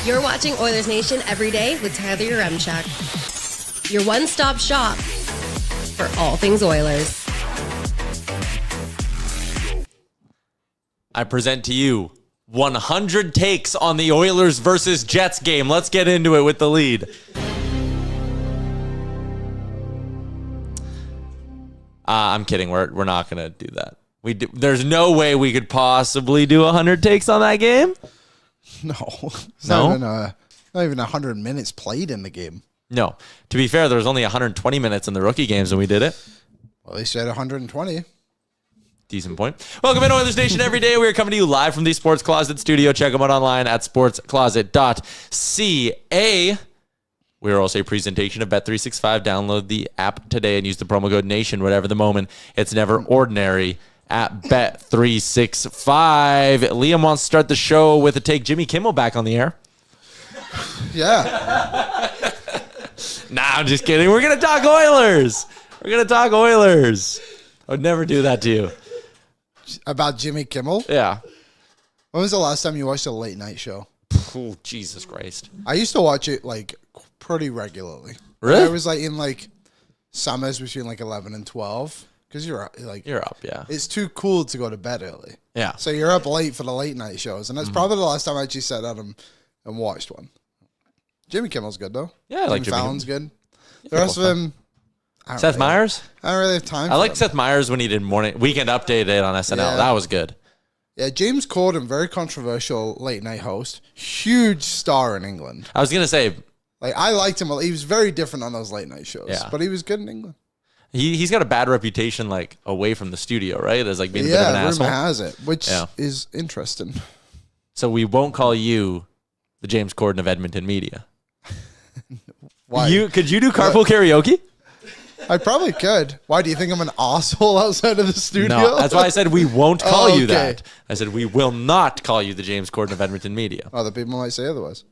You're watching Oilers Nation Everyday with Tyler Yaremchuk. Your one-stop shop for all things Oilers. I present to you 100 takes on the Oilers versus Jets game. Let's get into it with the lead. I'm kidding. We're not going to do that. There's no way we could possibly do 100 takes on that game. No. No? Not even 100 minutes played in the game. No. To be fair, there was only 120 minutes in the rookie games when we did it. Well, they said 120. Decent point. Welcome in Oilers Nation Every Day. We are coming to you live from the Sports Closet studio. Check them out online at sportscloset.ca. We are also a presentation of Bet365. Download the app today and use the promo code NATION, whatever the moment. It's never ordinary at Bet365. Liam wants to start the show with a take. Jimmy Kimmel back on the air. Yeah. Nah, I'm just kidding. We're going to talk Oilers. I would never do that to you. About Jimmy Kimmel? Yeah. When was the last time you watched a late night show? Oh, Jesus Christ. I used to watch it like pretty regularly. Really? I was like in like summers between like 11 and 12 because you're up, yeah. It's too cool to go to bed early. Yeah. So you're up late for the late night shows, and that's probably the last time I actually sat down and watched one. Jimmy Kimmel's good though. Yeah, I like Jimmy Jimmy Fallon's good. The rest of them, Seth Meyers? I don't really have time. I for like them. Seth Meyers when he did Weekend Update on SNL. Yeah. That was good. Yeah, James Corden, very controversial late night host, huge star in England. I was going to say, Like I liked him. He was very different on those late night shows, Yeah. but he was good in England. he's got a bad reputation like away from the studio, right? As like being a bit of an rumor asshole. has it, which Yeah. is interesting. So we won't call you the James Corden of Edmonton media. Why? Could you do carpool karaoke? I probably could. Why do you think I'm an asshole outside of the studio? No, that's why I said we won't call Oh, you okay. that. I said we will not call you the James Corden of Edmonton media. Other people might say otherwise.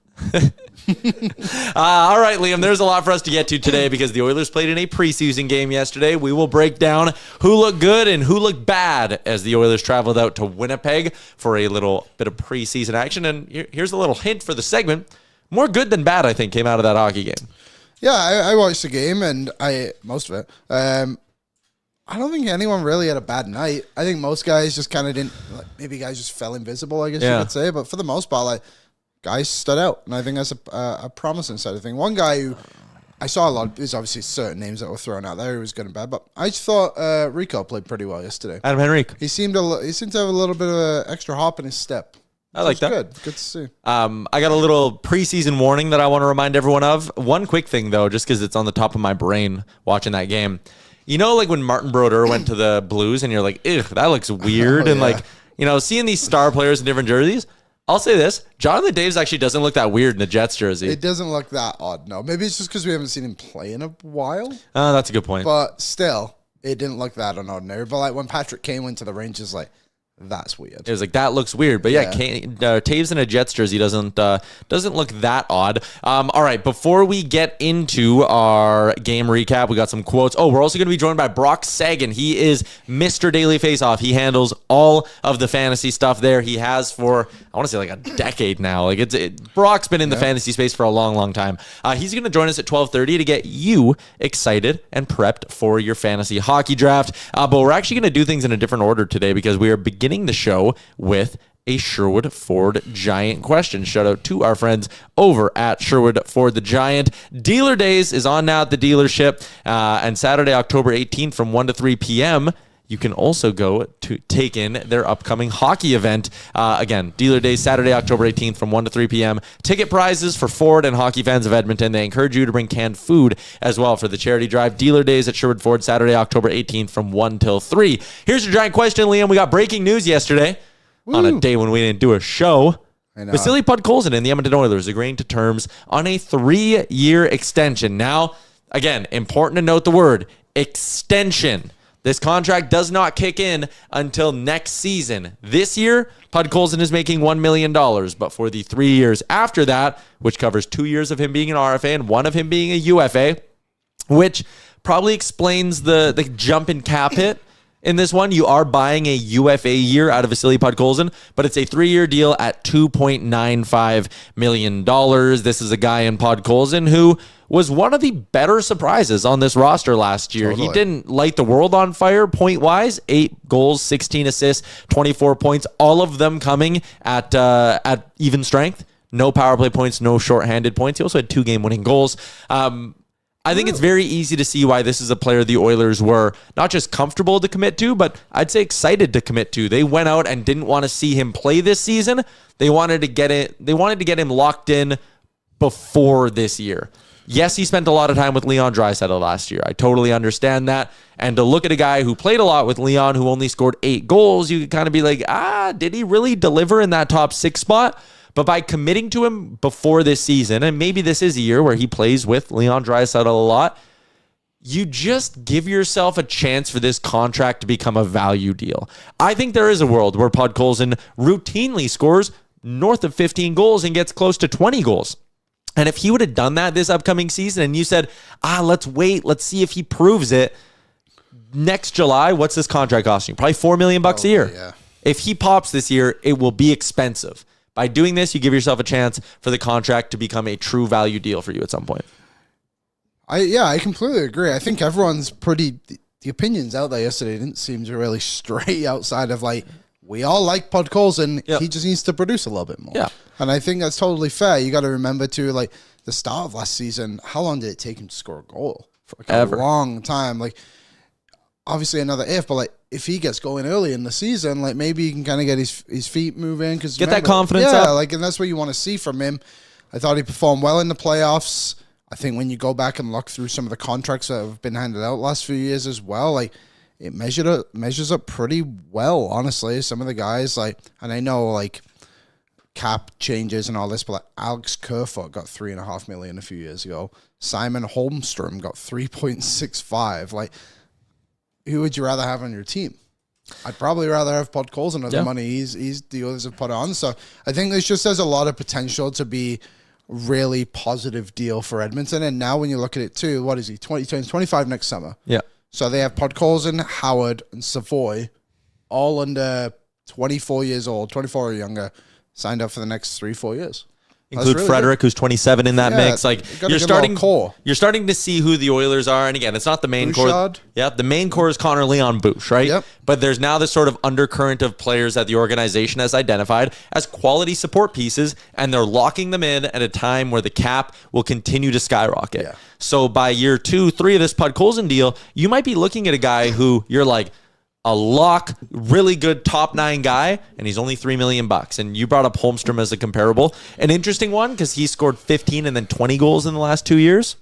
All right, Liam, there's a lot for us to get to today because the Oilers played in a preseason game yesterday. We will break down who looked good and who looked bad as the Oilers traveled out to Winnipeg for a little bit of preseason action. And here's a little hint for the segment. More good than bad, I think, came out of that hockey game. Yeah, I watched the game and most of it. I don't think anyone really had a bad night. I think most guys just kind of didn't. Like, maybe guys just fell invisible, I guess you could say. But for the most part, like guys stood out, and I think that's a promising side of thing. One guy who I saw a lot. There's obviously certain names that were thrown out there who was good and bad, but I just thought Rico played pretty well yesterday. Adam Henrique. He seemed to have a little bit of an extra hop in his step. I like that. Good to see. I got a little preseason warning that I want to remind everyone of. One quick thing, though, just because it's on the top of my brain watching that game. You know, like when Martin Brodeur went to the Blues and you're like, ugh, that looks weird. And like, you know, seeing these star players in different jerseys. I'll say this. Jonathan Davis actually doesn't look that weird in a Jets jersey. It doesn't look that odd, no. Maybe it's just because we haven't seen him play in a while. Oh, that's a good point. But still, it didn't look that unordinary. But like when Patrick Kane went to the Rangers, like, that's weird. It was like, that looks weird. But yeah, Taves in a Jets jersey doesn't look that odd. All right, before we get into our game recap, we got some quotes. Oh, we're also going to be joined by Brock Seguin. He is Mr. Daily Faceoff. He handles all of the fantasy stuff there. He has for, I want to say like a decade now. Like Brock's been in the fantasy space for a long, long time. He's going to join us at 12:30 to get you excited and prepped for your fantasy hockey draft. But we're actually going to do things in a different order today because we are beginning the show with a Sherwood Ford Giant question. Shout out to our friends over at Sherwood Ford the Giant. Dealer Days is on now at the dealership, and Saturday, October 18th from 1 to 3 p.m., you can also go to take in their upcoming hockey event. Again, Dealer Days, Saturday, October 18th from 1 to 3 p.m. Ticket prizes for Ford and hockey fans of Edmonton. They encourage you to bring canned food as well for the charity drive. Dealer Days at Sherwood Ford, Saturday, October 18th from 1 till 3. Here's your giant question, Liam. We got breaking news yesterday on a day when we didn't do a show. Vasily Podkolzin and the Edmonton Oilers agreeing to terms on a 3-year extension. Now, again, important to note the word extension. This contract does not kick in until next season. This year, Podkolzin is making $1 million, but for the 3 years after that, which covers 2 years of him being an RFA and 1 of him being a UFA, which probably explains the jump in cap hit in this one. You are buying a UFA year out of Vasily Podkolzin, but it's a 3-year deal at $2.95 million. This is a guy in Podkolzin who was one of the better surprises on this roster last year. Totally. He didn't light the world on fire point-wise. 8 goals, 16 assists, 24 points, all of them coming at even strength. No power play points, no shorthanded points. He also had 2 game-winning goals. I think it's very easy to see why this is a player the Oilers were not just comfortable to commit to, but I'd say excited to commit to. They went out and didn't want to see him play this season. They wanted to get him locked in before this year. Yes, he spent a lot of time with Leon Draisaitl last year. I totally understand that. And to look at a guy who played a lot with Leon, who only scored 8 goals, you could kind of be like, did he really deliver in that top 6 spot? But by committing to him before this season, and maybe this is a year where he plays with Leon Draisaitl a lot, you just give yourself a chance for this contract to become a value deal. I think there is a world where Podkolzin routinely scores north of 15 goals and gets close to 20 goals. And if he would have done that this upcoming season and you said, let's wait, let's see if he proves it, next July, what's this contract costing you? Probably $4 million a year. Yeah. If he pops this year, it will be expensive. By doing this, you give yourself a chance for the contract to become a true value deal for you at some point. I completely agree. I think everyone's the opinions out there yesterday didn't seem to really stray outside of we all like Podkolzin. Yep. He just needs to produce a little bit more. Yeah. And I think that's totally fair. You got to remember too, the start of last season, how long did it take him to score a goal? For a long time. Obviously another if, but if he gets going early in the season, maybe he can kind of get his feet moving. Get that confidence up. And that's what you want to see from him. I thought he performed well in the playoffs. I think when you go back and look through some of the contracts that have been handed out last few years as well, it measures up pretty well, honestly. Some of the guys, and I know, cap changes and all this, but Alex Kerfoot got $3.5 million a few years ago. Simon Holmstrom got 3.65. Who would you rather have on your team? I'd probably rather have Podkolzin of the money he's the others have put on. So I think there's a lot of potential to be really positive deal for Edmonton. And now when you look at it too, what is he? 25 next summer. Yeah. So they have Podkolzin, Howard, and Savoy, all under 24 years old, 24 or younger, signed up for the next 3-4 years. Include really Frederick, who's 27 in that mix. You're starting to see who the Oilers are. And again, it's not the main core. Yeah, the main core is Connor Leon Bush, right? Yep. But there's now this sort of undercurrent of players that the organization has identified as quality support pieces, and they're locking them in at a time where the cap will continue to skyrocket. Yeah. So by year 2, 3 of this Podkolzin deal, you might be looking at a guy who you're a lock, really good top 9 guy, and he's only $3 million. And you brought up Holmstrom as a comparable. An interesting one because he scored 15 and then 20 goals in the last 2 years.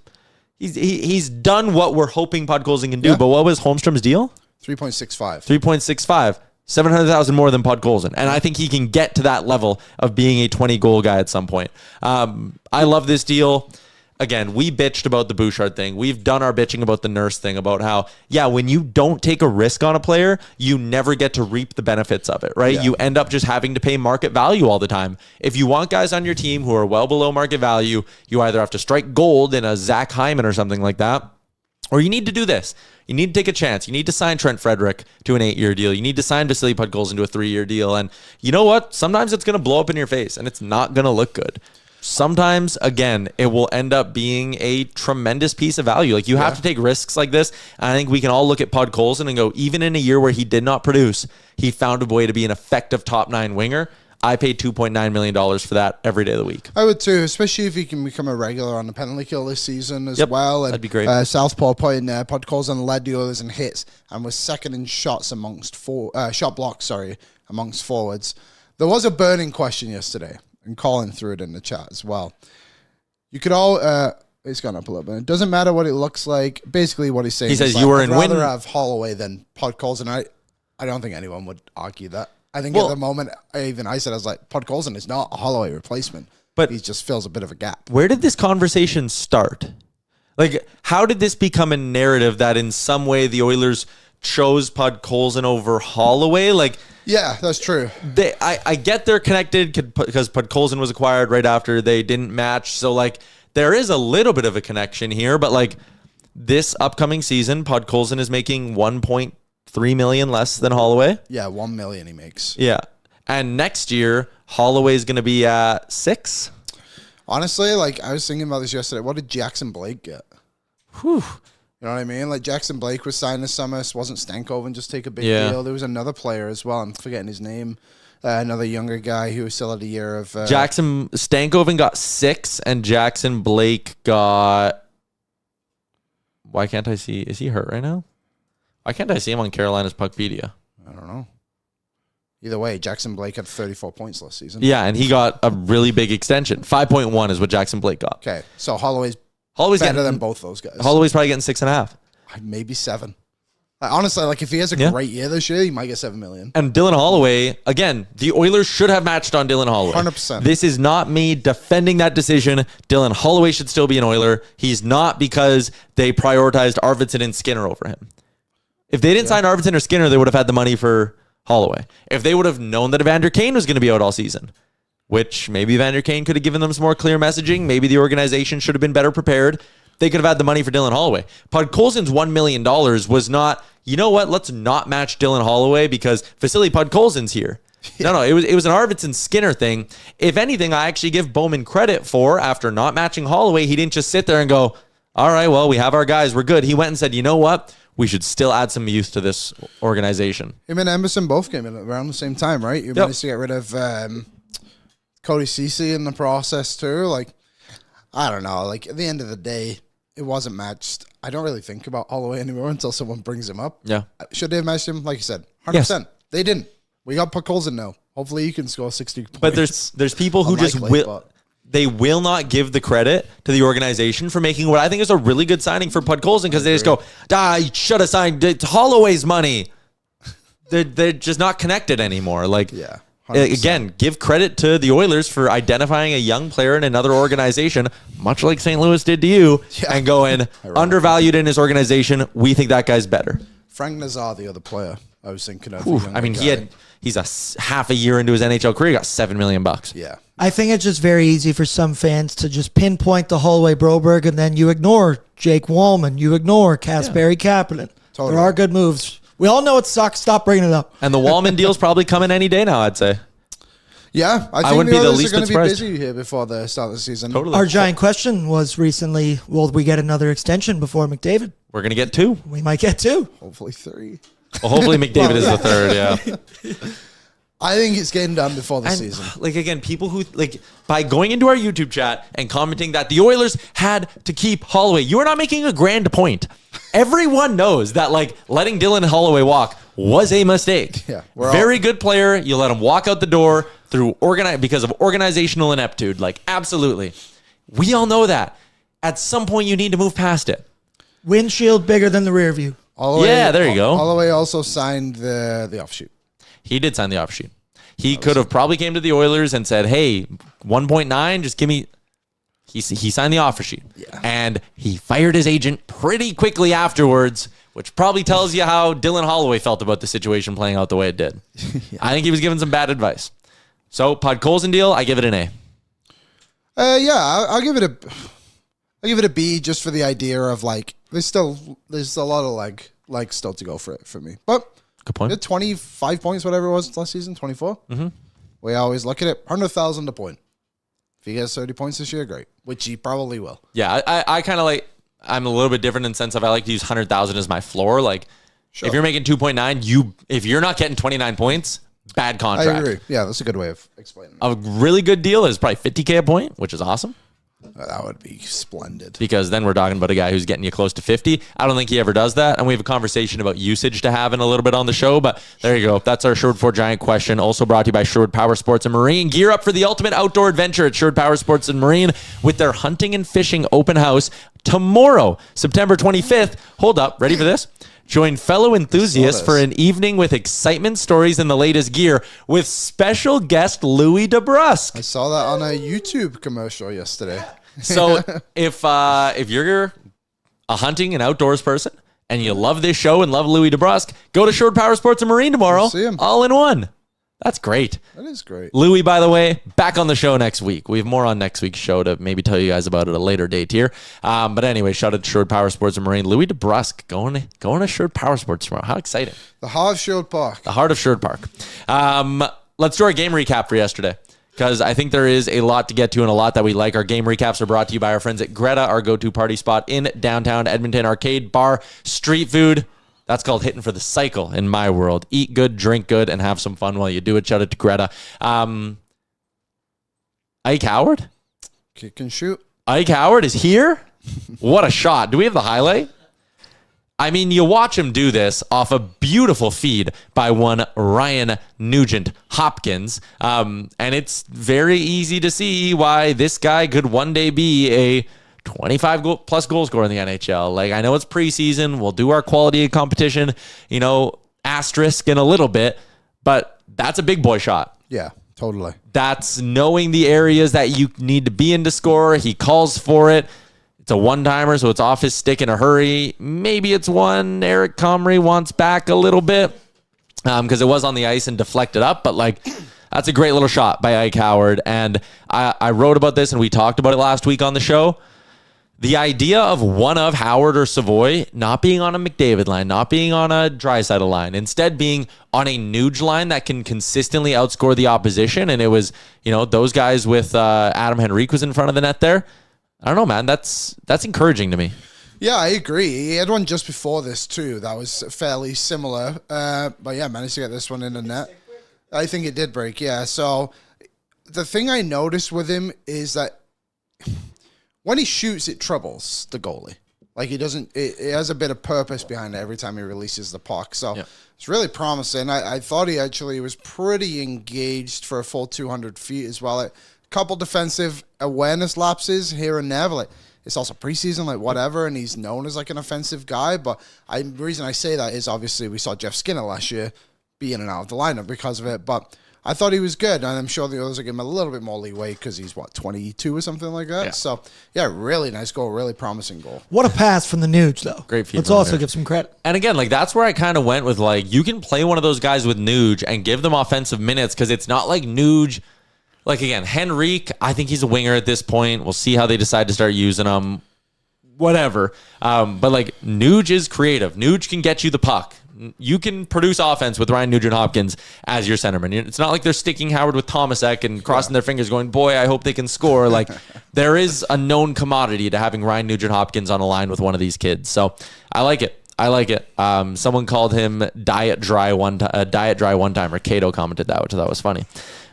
He's done what we're hoping Podkolzin can do. Yeah. But what was Holmstrom's deal? 3.65. 3.65. 700,000 more than Podkolzin. And I think he can get to that level of being a 20-goal guy at some point. I love this deal. Again, we bitched about the Bouchard thing. We've done our bitching about the Nurse thing, about how, when you don't take a risk on a player, you never get to reap the benefits of it, right? Yeah. You end up just having to pay market value all the time. If you want guys on your team who are well below market value, you either have to strike gold in a Zach Hyman or something like that, or you need to do this. You need to take a chance. You need to sign Trent Frederick to an 8-year deal. You need to sign Vasily Podkolzin to a 3-year deal. And you know what? Sometimes it's going to blow up in your face, and it's not going to look good. Sometimes, again, it will end up being a tremendous piece of value. You have to take risks like this. And I think we can all look at Podkolzin and go, even in a year where he did not produce, he found a way to be an effective top 9 winger. I paid $2.9 million for that every day of the week. I would too, especially if he can become a regular on the penalty kill this season as well. And, that'd be great. Southpaw put in Podkolzin led the Oilers in hits and was second in shots shot blocks, amongst forwards. There was a burning question yesterday. And Colin threw it in the chat as well. You could all, it's gone up a little bit. It doesn't matter what it looks like. Basically, what he's saying. He says you were I'd in rather have Holloway than Podkolzin. I don't think anyone would argue that. I think at the moment, I said, I was like, Podkolzin is not a Holloway replacement, but he just fills a bit of a gap. Where did this conversation start? How did this become a narrative that in some way the Oilers chose Podkolzin over Holloway? Yeah, that's true. I get they're connected because Podkolzin was acquired right after they didn't match. So, there is a little bit of a connection here. But, this upcoming season, Podkolzin is making $3 million less than Holloway. Yeah, $1 million he makes. Yeah. And next year, Holloway's going to be at 6. Honestly, like, I was thinking about this yesterday. What did Jackson Blake get? Whew. You know what I mean? Like, Jackson Blake was signed this summer. Wasn't Stankoven just take a big Yeah. deal? There was another player as well. I'm forgetting his name. Another younger guy who still had a year of... Stankoven got 6, and Jackson Blake got... Why can't I see? Is he hurt right now? Why can't I see him on Carolina's Puckpedia? I don't know. Either way, Jackson Blake had 34 points last season. Yeah, and he got a really big extension. 5.1 is what Jackson Blake got. Okay, so Holloway's Holloway's better getting, than both those guys. Holloway's probably getting 6.5. Maybe 7. Like, honestly, like if he has a great year this year, he might get $7 million. And Dylan Holloway, again, the Oilers should have matched on Dylan Holloway. 100%. This is not me defending that decision. Dylan Holloway should still be an Oiler. He's not because they prioritized Arvidsson and Skinner over him. If they didn't sign Arvidsson or Skinner, they would have had the money for Holloway. If they would have known that Evander Kane was going to be out all season, which maybe Evander Kane could have given them some more clear messaging, maybe the organization should have been better prepared, they could have had the money for Dylan Holloway. Podkolzin's $1 million was not, you know what, let's not match Dylan Holloway because Vasily Podkolzin's here. Yeah. No, it was an Arvidsson Skinner thing. If anything, I actually give Bowman credit for, after not matching Holloway, he didn't just sit there and go, all right, well, we have our guys, we're good. He went and said, you know what? We should still add some youth to this organization. Him and Emberson both came in around the same time, right? You managed to get rid of Cody Ceci in the process too. Like, I don't know. Like, at the end of the day, it wasn't matched. I don't really think about Holloway anymore until someone brings him up. Yeah. Should they have matched him? Like you said, 100%. Yes. They didn't. We got Podkolzin now. Hopefully, he can score 60 points. But there's people who just will. They will not give the credit to the organization for making what I think is a really good signing for Podkolzin because they just go, you should have signed Holloway's money. They're just not connected anymore. Like, 100%. Again, give credit to the Oilers for identifying a young player in another organization, much like St. Louis did to you, and going undervalued in his organization. We think that guy's better. Frank Nazar, the other player I was thinking of. I mean, he's a half a year into his NHL career. He got $7 million. Yeah. I think it's just very easy for some fans to just pinpoint the Holloway Broberg, and then you ignore Jake Wallman, you ignore Kasperi Kapanen. Totally. There are good moves. We all know it sucks. Stop bringing it up. And the Wallman deal's probably coming any day now, I'd say. Yeah, I think the Oilers are going to be busy here before the start of the season. Totally. Our giant question was recently, will we get another extension before McDavid? We're going to get 2. We might get 2. Hopefully 3. Well, hopefully McDavid is the 3rd, yeah. I think it's getting done before the season. Like, again, people who, like, by going into our YouTube chat and commenting that the Oilers had to keep Holloway, you are not making a grand point. Everyone knows that, like, letting Dylan Holloway walk was a mistake. Yeah, very good player. You let him walk out the door because of organizational ineptitude. Like, absolutely. We all know that. At some point, you need to move past it. Windshield bigger than the rear view. There you go. Holloway also signed the offshoot. He did sign the offshoot. He could have probably came to the Oilers and said, hey, 1.9, just give me... He signed the offer sheet. Yeah. And he fired his agent pretty quickly afterwards, which probably tells you how Dylan Holloway felt about the situation playing out the way it did. Yeah. I think he was given some bad advice. So, Podkolzin deal, I give it an A. I'll give it a B just for the idea of, like, there's a lot of leg still to go for me. But good point. 25 points, whatever it was last season, 24. Mm-hmm. We always look at it, 100,000 a point. If he gets 30 points this year, great, which he probably will. Yeah, I kind of like, I'm a little bit different in the sense of I like to use 100,000 as my floor. Like, if you're making 2.9, if you're not getting 29 points, bad contract. I agree. Yeah, that's a good way of explaining it. A really good deal is probably 50K a point, which is awesome. That would be splendid. Because then we're talking about a guy who's getting you close to 50. I don't think he ever does that. And we have a conversation about usage to have in a little bit on the show. But there you go. That's our Sherwood Ford Giant question. Also brought to you by Sherwood Power Sports and Marine. Gear up for the ultimate outdoor adventure at Sherwood Power Sports and Marine with their hunting and fishing open house tomorrow, September 25th. Hold up. Ready for this? Join fellow enthusiasts for an evening with excitement, stories, and the latest gear with special guest Louis DeBrusque. I saw that on a YouTube commercial yesterday. So if you're a hunting and outdoors person and you love this show and love Louis DeBrusque, go to Sherwood Power Sports and Marine tomorrow. See him. All in one. That's great. That is great. Louis, by the way, back on the show next week. We have more on next week's show to maybe tell you guys about at a later date here. But anyway, shout out to Sherwood Power Sports and Marine. Louis DeBrusque going to Sherwood Power Sports tomorrow. How exciting. The heart of Sherwood Park. The heart of Sherwood Park. Let's do our game recap for yesterday, because I think there is a lot to get to and a lot that we like. Our game recaps are brought to you by our friends at Greta, our go-to party spot in downtown Edmonton. Arcade, bar, street food. That's called hitting for the cycle in my world. Eat good, drink good, and have some fun while you do it. Shout out to Greta. Ike Howard? Kick and shoot. Ike Howard is here? What a shot. Do we have the highlight? I mean, you watch him do this off a beautiful feed by one Ryan Nugent Hopkins. And it's very easy to see why this guy could one day be a 25-plus goal scorer in the NHL. Like, I know it's preseason. We'll do our quality of competition, asterisk in a little bit. But that's a big boy shot. Yeah, totally. That's knowing the areas that you need to be in to score. He calls for it. It's a one-timer, so it's off his stick in a hurry. Maybe it's one Eric Comrie wants back a little bit because it was on the ice and deflected up. But, that's a great little shot by Ike Howard. And I wrote about this, and we talked about it last week on the show. The idea of one of Howard or Savoy not being on a McDavid line, not being on a Draisaitl line, instead being on a Nuge line that can consistently outscore the opposition. And it was, those guys with Adam Henrique was in front of the net there. I don't know, man. That's encouraging to me. Yeah, I agree. He had one just before this, too. That was fairly similar. But yeah, managed to get this one in the net. I think it did break, yeah. So the thing I noticed with him is that when he shoots, it troubles the goalie. Like, it has a bit of purpose behind it every time he releases the puck. So it's really promising. I thought he actually was pretty engaged for a full 200 feet as well. A couple defensive awareness lapses here and there. But it's also preseason, whatever, and he's known as an offensive guy. But the reason I say that is obviously we saw Jeff Skinner last year be in and out of the lineup because of it. But I thought he was good, and I'm sure the others will give him a little bit more leeway because he's, 22 or something like that? Yeah. So, yeah, really nice goal, really promising goal. What a pass from the Nuge, though. Great feed. Let's also give some credit. And again, that's where I kind of went with, you can play one of those guys with Nuge and give them offensive minutes because it's not like Nuge. Again, Henrique, I think he's a winger at this point. We'll see how they decide to start using him. Whatever. But, Nuge is creative. Nuge can get you the puck. You can produce offense with Ryan Nugent-Hopkins as your centerman. It's not like they're sticking Howard with Thomasek and crossing their fingers going, boy, I hope they can score. There is a known commodity to having Ryan Nugent-Hopkins on a line with one of these kids. So I like it. Someone called him diet dry one-timer. Cato commented that, which I thought was funny.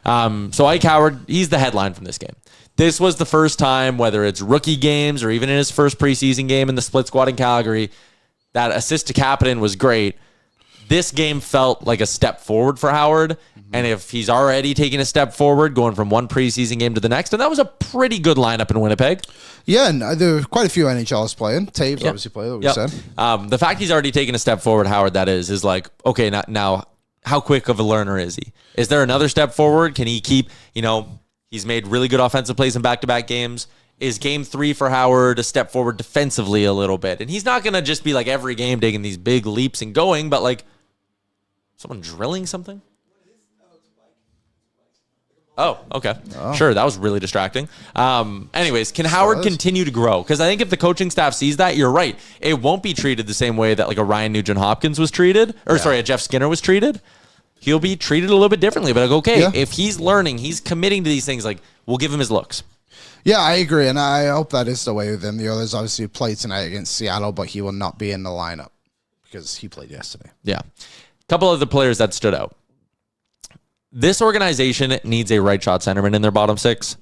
So Ike Howard, he's the headline from this game. This was the first time, whether it's rookie games or even in his first preseason game in the split squad in Calgary, that assist to Kapanen was great. This game felt like a step forward for Howard. And if he's already taking a step forward, going from one preseason game to the next, and that was a pretty good lineup in Winnipeg. Yeah, and there were quite a few NHLs playing. Taves obviously played, like we said. The fact he's already taken a step forward, Howard, that is okay, now how quick of a learner is he? Is there another step forward? Can he keep, he's made really good offensive plays in back-to-back games. Is game 3 for Howard a step forward defensively a little bit? And he's not going to just be every game taking these big leaps and going, but someone drilling something? Oh, okay. Oh. Sure, that was really distracting. Anyways, can Howard continue to grow? Because I think if the coaching staff sees that, you're right. It won't be treated the same way that a Ryan Nugent-Hopkins was treated, a Jeff Skinner was treated. He'll be treated a little bit differently. But if he's learning, he's committing to these things, we'll give him his looks. Yeah, I agree, and I hope that is the way with him. The Oilers obviously played tonight against Seattle, but he will not be in the lineup because he played yesterday. Yeah. Couple of the players that stood out. This organization needs a right shot centerman in their bottom 6.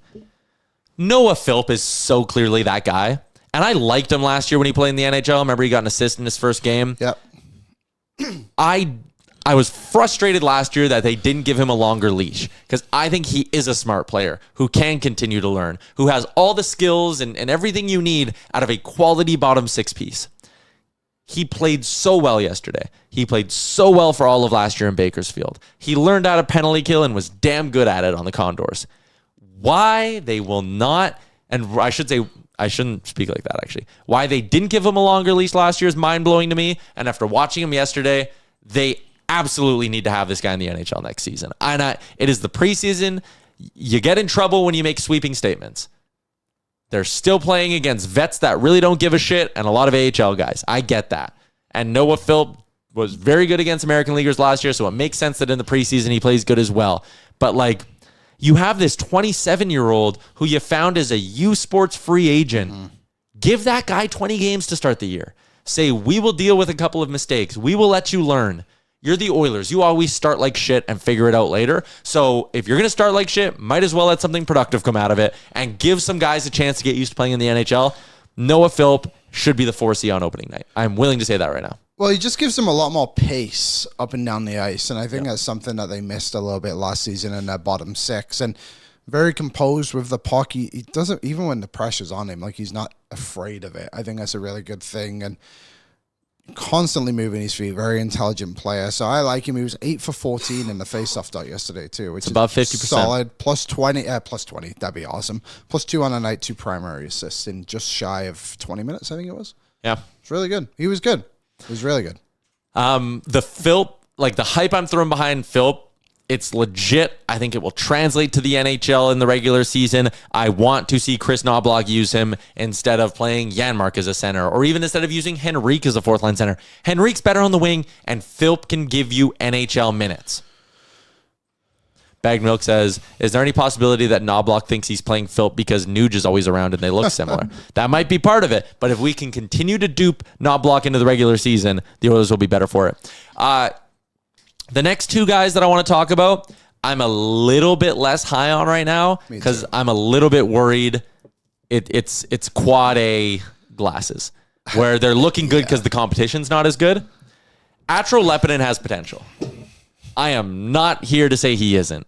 Noah Philp is so clearly that guy. And I liked him last year when he played in the NHL. Remember, he got an assist in his first game. Yep. I was frustrated last year that they didn't give him a longer leash because I think he is a smart player who can continue to learn, who has all the skills and everything you need out of a quality bottom 6 piece. He played so well yesterday. He played so well for all of last year in Bakersfield. He learned how to penalty kill and was damn good at it on the Condors. Why they will not, and I shouldn't speak like that actually, why they didn't give him a longer leash last year is mind-blowing to me. And after watching him yesterday, they absolutely need to have this guy in the NHL next season. And it is the preseason. You get in trouble when you make sweeping statements. They're still playing against vets that really don't give a shit and a lot of AHL guys. I get that. And Noah Philp was very good against American Leaguers last year, so it makes sense that in the preseason he plays good as well. But like, you have this 27-year-old who you found as a U Sports free agent. Give that guy 20 games to start the year. Say, we will deal with a couple of mistakes. We will let you learn. You're the Oilers. You always start like shit and figure it out later. So if you're going to start like shit, might as well let something productive come out of it and give some guys a chance to get used to playing in the NHL. Noah Philp should be the 4C on opening night. I'm willing to say that right now. Well, he just gives them a lot more pace up and down the ice, and I think that's something that they missed a little bit last season in that bottom six. And very composed with the puck. He doesn't, even when the pressure's on him, like he's not afraid of it. I think that's a really good thing. And constantly moving his feet, very intelligent player. So I like him. He was 8 for 14 in the faceoff dot yesterday too, which is about 50%. Solid. Plus 20, that'd be awesome. Plus 2 on a night, 2 primary assists in just shy of 20 minutes, I think it was. Yeah. It's really good. He was good. It was really good. The Philp, like the hype I'm throwing behind Philp, it's legit. I think it will translate to the NHL in the regular season. I want to see Chris Knoblauch use him instead of playing Janmark as a center, or even instead of using Henrique as a fourth line center. Henrique's better on the wing, and Philp can give you NHL minutes. Bag Milk says, is there any possibility that Knoblauch thinks he's playing Philp because Nuge is always around and they look similar? That might be part of it, but if we can continue to dupe Knoblauch into the regular season, the Oilers will be better for it. The next two guys that I want to talk about, I'm a little bit less high on right now because I'm a little bit worried it's quad A glasses where they're looking good because the competition's not as good. Atro Lepinen has potential. I am not here to say he isn't.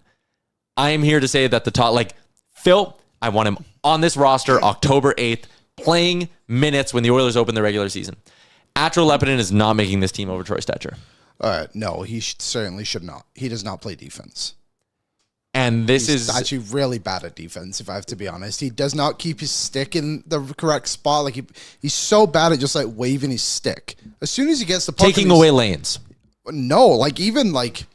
I am here to say that the top, like Phil, I want him on this roster October 8th, playing minutes when the Oilers open the regular season. Atro Lepinen is not making this team over Troy Stetcher. No, he certainly should not. He does not play defense. And he's is actually really bad at defense, if I have to be honest. He does not keep his stick in the correct spot. Like he's so bad at just like waving his stick. As soon as he gets the puck, taking away lanes. No, like even like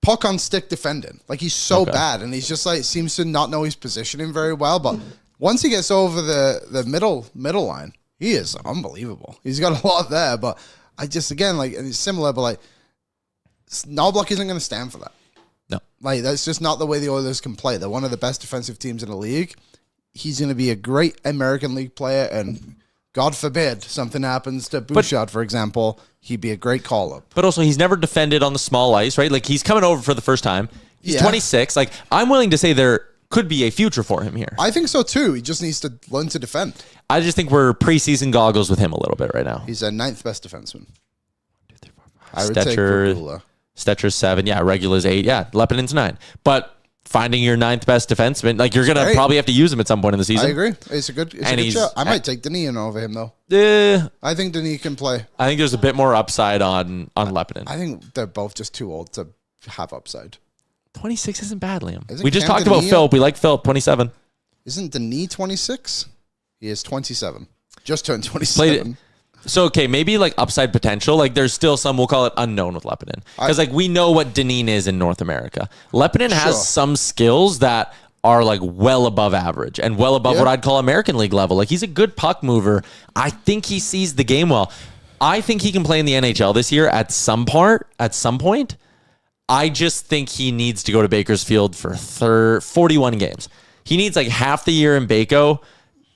puck on stick defending. Like he's so bad, and he's just like seems to not know his positioning very well. But once he gets over the middle line, he is unbelievable. He's got a lot there, but I just again like it's similar, but like Knoblauch isn't going to stand for that. No, like that's just not the way the Oilers can play. They're one of the best defensive teams in the league. He's going to be a great American League player, and God forbid something happens to Bouchard, for example, he'd be a great call-up. But also, he's never defended on the small ice, right? Like, he's coming over for the first time. He's 26. Like, I'm willing to say there could be a future for him here. I think so, too. He just needs to learn to defend. I just think we're preseason goggles with him a little bit right now. He's a 9th best defenseman. I would Stetcher, take Brugula. Stetcher's 7. Yeah, Regular's 8. Yeah, Lepinen's 9. But finding your 9th best defenseman, like you're going to probably have to use him at some point in the season. I agree. It's a good shot. I might take Denis over him, though. I think Denis can play. I think there's a bit more upside on Lepinen. I think they're both just too old to have upside. 26 isn't bad, Liam. We just talked about Philp. We like Philp, 27. Isn't Denis 26? He is 27. Just turned 27. So, okay, maybe like upside potential. Like there's still some, we'll call it unknown with Lepinen. Because like we know what Deneen is in North America. Lepinen has some skills that are like well above average and well above what I'd call American League level. Like he's a good puck mover. I think he sees the game well. I think he can play in the NHL this year at some point. I just think he needs to go to Bakersfield for 41 games. He needs like half the year in Baco,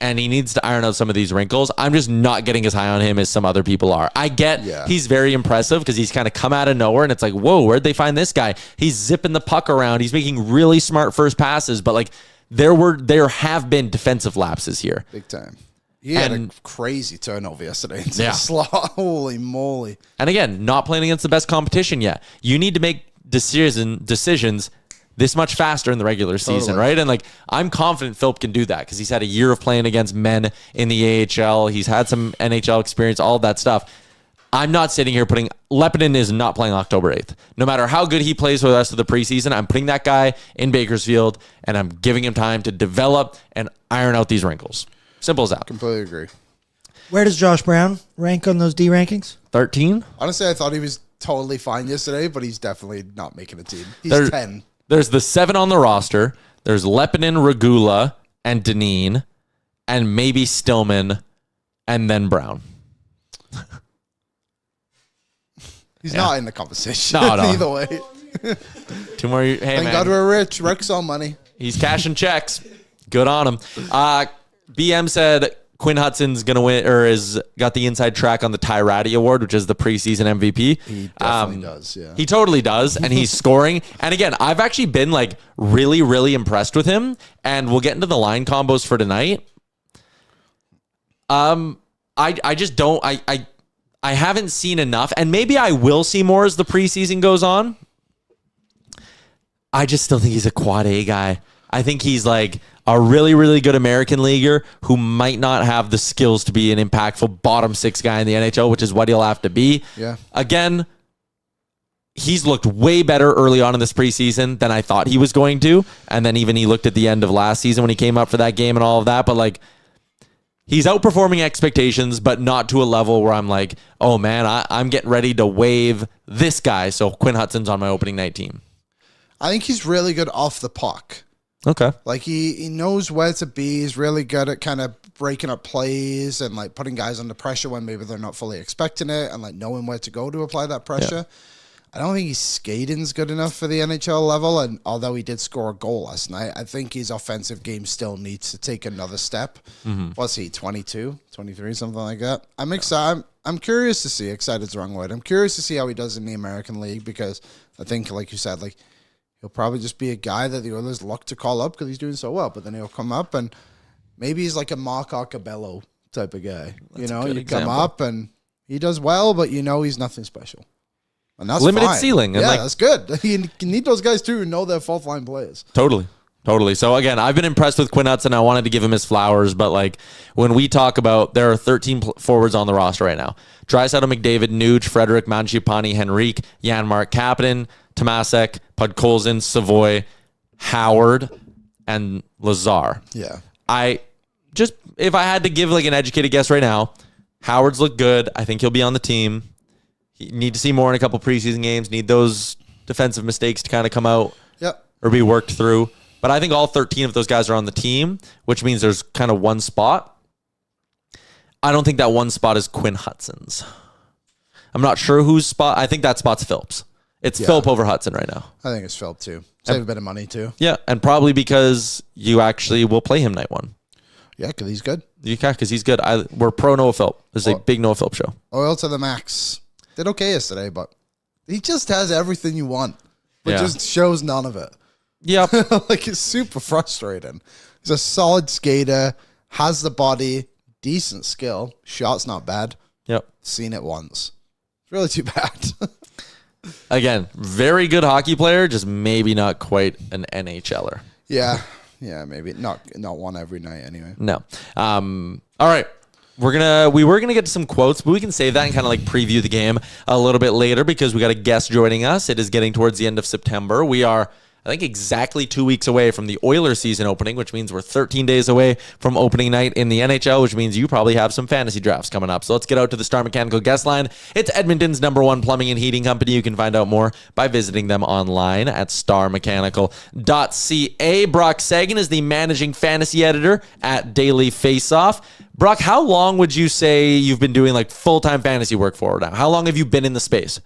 and he needs to iron out some of these wrinkles. I'm just not getting as high on him as some other people are. I get he's very impressive because he's kind of come out of nowhere, and it's like, whoa, where'd they find this guy? He's zipping the puck around. He's making really smart first passes, but like there have been defensive lapses here. Big time. He had a crazy turnover yesterday into the slot. Holy moly. And again, not playing against the best competition yet. You need to make decisions this much faster in the regular season, right? And like, I'm confident Philp can do that because he's had a year of playing against men in the AHL. He's had some NHL experience, all of that stuff. I'm not sitting here putting Lepinen is not playing October 8th. No matter how good he plays for the rest of the preseason, I'm putting that guy in Bakersfield and I'm giving him time to develop and iron out these wrinkles. Simple as that. Completely agree. Where does Josh Brown rank on those D rankings? 13? Honestly, I thought he was totally fine yesterday, but he's definitely not making a team. He's 10. There's the 7 on the roster. There's Lepinin, Regula, and Deneen, and maybe Stillman, and then Brown. He's not in the conversation. No. Either way. 2 more. Hey, Thank man. God we're rich. Rick's on money. He's cashing checks. Good on him. BM said Quinn Hutson's gonna win, or is got the inside track on the Tyrati Award, which is the preseason MVP. He definitely does. Yeah, he totally does, and he's scoring. And again, I've actually been like really, really impressed with him. And we'll get into the line combos for tonight. I just don't. I haven't seen enough, and maybe I will see more as the preseason goes on. I just still think he's a quad A guy. I think he's like a really, really good American leaguer who might not have the skills to be an impactful bottom 6 guy in the NHL, which is what he'll have to be. Yeah. Again, he's looked way better early on in this preseason than I thought he was going to. And then even he looked at the end of last season when he came up for that game and all of that. But like, he's outperforming expectations, but not to a level where I'm like, oh man, I'm getting ready to waive this guy. So Quinn Hutson's on my opening night team. I think he's really good off the puck. Okay. Like he knows where to be. He's really good at kind of breaking up plays and like putting guys under pressure when maybe they're not fully expecting it, and like knowing where to go to apply that pressure. Yeah. I don't think his skating's good enough for the NHL level, and although he did score a goal last night, I think his offensive game still needs to take another step. Mm-hmm. What's he, 22, 23, something like that? I'm excited. I'm curious to see. Excited's the wrong word. I'm curious to see how he does in the American League, because I think, like you said, like he'll probably just be a guy that the Oilers look to call up because he's doing so well. But then he'll come up and maybe he's like a Mark Arcabello type of guy. That's you example. Come up and he does well, but he's nothing special. And that's limited fine. ceiling. And yeah, that's good. You need those guys too who know their fourth line players. Totally. So again, I've been impressed with Quinn Hutson. I wanted to give him his flowers, but like when we talk about, there are 13 forwards on the roster right now. Draisaitl, McDavid, Nuge, Frederick, Mangiapane, Henrique, Janmark, Kapanen, Tomasek, Podkolzin, Savoy, Howard, and Lazar. Yeah. If I had to give like an educated guess right now, Howard's looked good. I think he'll be on the team. You need to see more in a couple preseason games. Need those defensive mistakes to kind of come out or be worked through. But I think all 13 of those guys are on the team, which means there's kind of one spot. I don't think that one spot is Quinn Hutson's. I'm not sure whose spot. I think that spot's Phillips. It's Philip over Hutson right now. I think it's Philip too. Save a bit of money too. Yeah, and probably because you actually will play him night one. Yeah, because he's good. You can, because he's good. We're pro Noah Philp. This is a big Noah Philp show. Oil to the max. Did okay yesterday, but he just has everything you want, but just shows none of it. Yep. Like, it's super frustrating. He's a solid skater, has the body, decent skill. Shot's not bad. Yep. Seen it once. It's really too bad. Again, very good hockey player, just maybe not quite an NHLer. Yeah, maybe not one every night anyway. No. All right. We were gonna get to some quotes, but we can save that and kind of like preview the game a little bit later because we got a guest joining us. It is getting towards the end of September. We are, I think, exactly 2 weeks away from the Oilers season opening, which means we're 13 days away from opening night in the NHL, which means you probably have some fantasy drafts coming up. So let's get out to the Star Mechanical guest line. It's Edmonton's #1 plumbing and heating company. You can find out more by visiting them online at starmechanical.ca. Brock Seguin is the managing fantasy editor at Daily Faceoff. Brock, how long would you say you've been doing like full-time fantasy work for now? How long have you been in the space?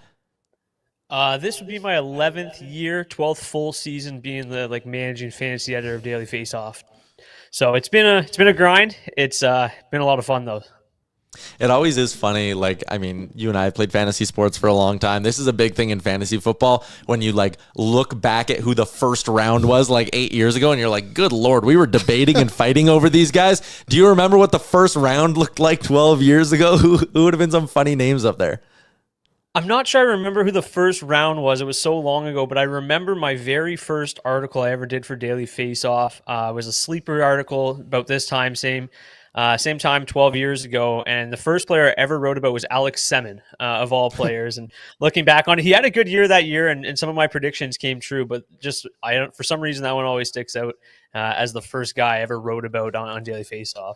This would be my 11th year, 12th full season being the managing fantasy editor of Daily Faceoff. So it's been a grind. It's been a lot of fun though. It always is funny. Like, I mean, you and I have played fantasy sports for a long time. This is a big thing in fantasy football when you look back at who the first round was 8 years ago and you're like, good Lord, we were debating and fighting over these guys. Do you remember what the first round looked like 12 years ago? Who would have been some funny names up there? I'm not sure I remember who the first round was. It was so long ago, but I remember my very first article I ever did for Daily Faceoff was a sleeper article about this time, same time 12 years ago. And the first player I ever wrote about was Alex Semin, of all players. And looking back on it, he had a good year that year, and some of my predictions came true. But for some reason, that one always sticks out as the first guy I ever wrote about on Daily Faceoff.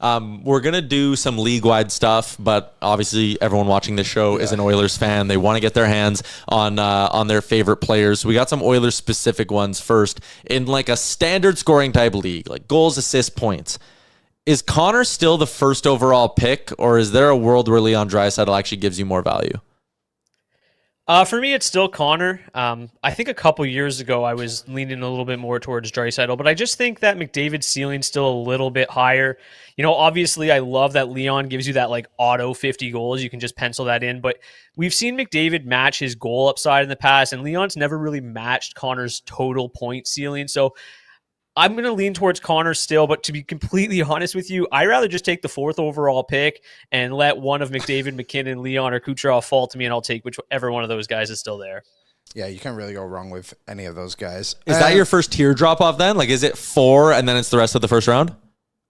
We're going to do some league-wide stuff, but obviously everyone watching this show is an Oilers fan. They want to get their hands on their favorite players. So we got some Oilers-specific ones first. In like a standard scoring type league, like goals, assists, points, is Connor still the first overall pick, or is there a world where Leon Draisaitl actually gives you more value? For me, it's still Connor. I think a couple years ago, I was leaning a little bit more towards Draisaitl, but I just think that McDavid's ceiling's still a little bit higher. Obviously, I love that Leon gives you that like auto 50 goals. You can just pencil that in, but we've seen McDavid match his goal upside in the past, and Leon's never really matched Connor's total point ceiling. So I'm going to lean towards Connor still, but to be completely honest with you, I'd rather just take the 4th overall pick and let one of McDavid, McKinnon, Leon, or Kucherov fall to me, and I'll take whichever one of those guys is still there. Yeah, you can't really go wrong with any of those guys. Is that your first tier drop-off then? Like, is it 4 and then it's the rest of the first round?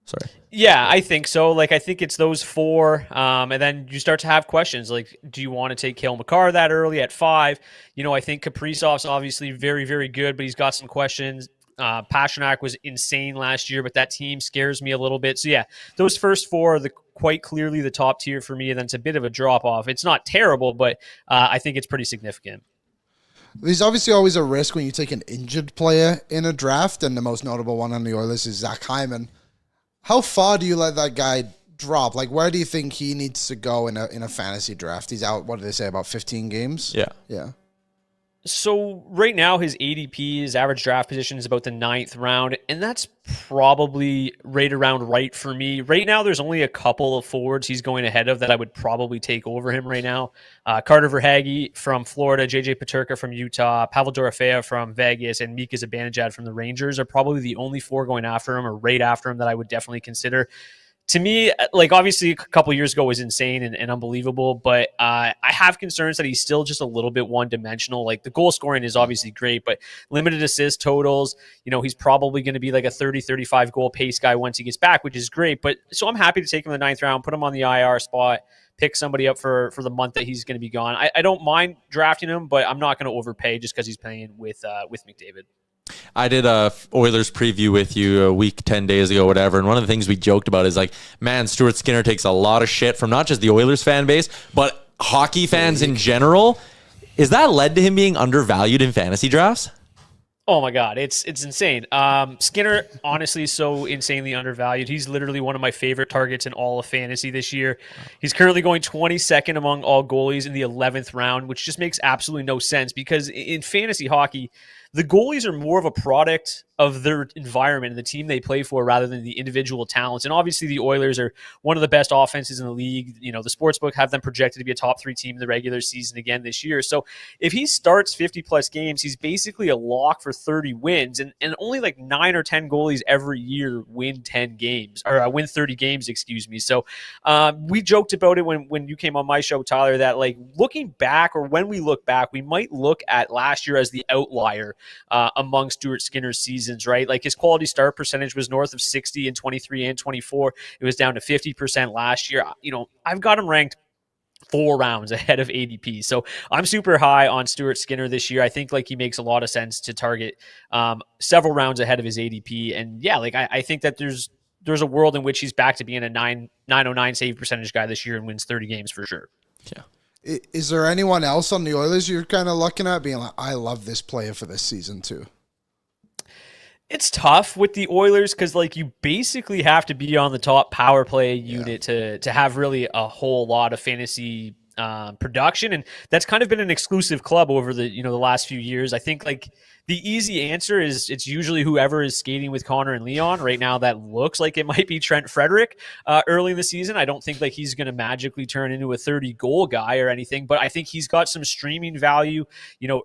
Sorry. Yeah, I think so. Like, I think it's those 4, and then you start to have questions. Like, do you want to take Cale Makar that early at 5? I think Kaprizov's obviously very, very good, but he's got some questions. Pasternak was insane last year, but that team scares me a little bit. So yeah, those first 4 are quite clearly the top tier for me, and then it's a bit of a drop off. It's not terrible, but I think it's pretty significant. There's obviously always a risk when you take an injured player in a draft, and the most notable one on the Oilers is Zach Hyman. How far do you let that guy drop? Like, where do you think he needs to go in a fantasy draft? He's out, what did they say, about 15 games? Yeah. So right now his ADP, his average draft position, is about the 9th round, and that's probably right around right for me. Right now there's only a couple of forwards he's going ahead of that I would probably take over him right now. Carter Verhaeghe from Florida, JJ Peterka from Utah, Pavel Dorofeyev from Vegas, and Mika Zibanejad from the Rangers are probably the only 4 going after him or right after him that I would definitely consider. To me, like, obviously a couple of years ago was insane and unbelievable, but I have concerns that he's still just a little bit one-dimensional. Like, the goal scoring is obviously great, but limited assist totals, he's probably going to be like a 30, 35 goal pace guy once he gets back, which is great. But so I'm happy to take him in the 9th round, put him on the IR spot, pick somebody up for the month that he's going to be gone. I don't mind drafting him, but I'm not going to overpay just because he's playing with McDavid. I did a Oilers preview with you a week, 10 days ago, whatever. And one of the things we joked about is like, man, Stuart Skinner takes a lot of shit from not just the Oilers fan base, but hockey fans in general. Is that led to him being undervalued in fantasy drafts? Oh my God, it's insane. Skinner, honestly, is so insanely undervalued. He's literally one of my favorite targets in all of fantasy this year. He's currently going 22nd among all goalies in the 11th round, which just makes absolutely no sense because in fantasy hockey, the goalies are more of a product of their environment and the team they play for rather than the individual talents. And obviously the Oilers are one of the best offenses in the league. The sportsbook have them projected to be a top 3 team in the regular season again this year. So if he starts 50 plus games, he's basically a lock for 30 wins, and only like 9 or 10 goalies every year win 10 games or win 30 games, excuse me. So we joked about it when you came on my show, Tyler, that like looking back, or when we look back, we might look at last year as the outlier among Stuart Skinner's seasons, right? Like his quality start percentage was north of 60 in 23 and 24. It was down to 50% last year. I've got him ranked 4 rounds ahead of ADP. So I'm super high on Stuart Skinner this year. I think like he makes a lot of sense to target several rounds ahead of his ADP. And yeah, like I think that there's a world in which he's back to being a 909 save percentage guy this year and wins 30 games for sure. Yeah. Is there anyone else on the Oilers you're kind of looking at being like, I love this player for this season too? It's tough with the Oilers because like you basically have to be on the top power play unit to have really a whole lot of fantasy production, and that's kind of been an exclusive club over the the last few years. I think like the easy answer is it's usually whoever is skating with Connor and Leon right now. That looks like it might be Trent Frederick early in the season. I don't think like he's going to magically turn into a 30 goal guy or anything, but I think he's got some streaming value.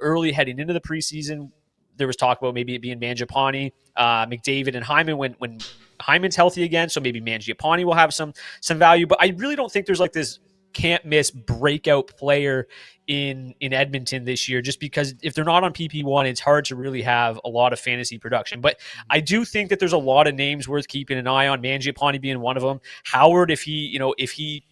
Early heading into the preseason, there was talk about maybe it being Mangiapane, McDavid, and Hyman when Hyman's healthy again. So maybe Mangiapane will have some value, but I really don't think there's like this can't miss breakout player in Edmonton this year, just because if they're not on PP1, it's hard to really have a lot of fantasy production. But I do think that there's a lot of names worth keeping an eye on, Mangiapane being one of them. Howard, if he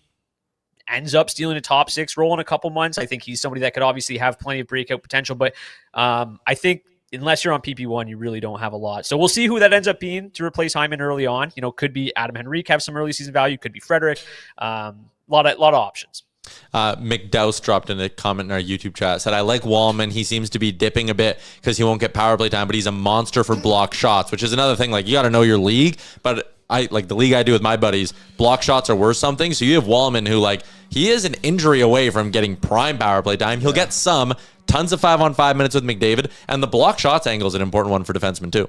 ends up stealing a top 6 role in a couple months, I think he's somebody that could obviously have plenty of breakout potential. But I think unless you're on PP1, you really don't have a lot. So we'll see who that ends up being to replace Hyman early on. Could be Adam Henrique, have some early season value. Could be Frederick. Lot of options. McDowse dropped in a comment in our YouTube chat, said, I like Wallman. He seems to be dipping a bit because he won't get power play time, but he's a monster for block shots, which is another thing. Like, you got to know your league, but I like the league I do with my buddies, block shots are worth something. So you have Wallman, who, like, he is an injury away from getting prime power play time. He'll get some, tons of 5-on-5 minutes with McDavid, and the block shots angle is an important one for defensemen too.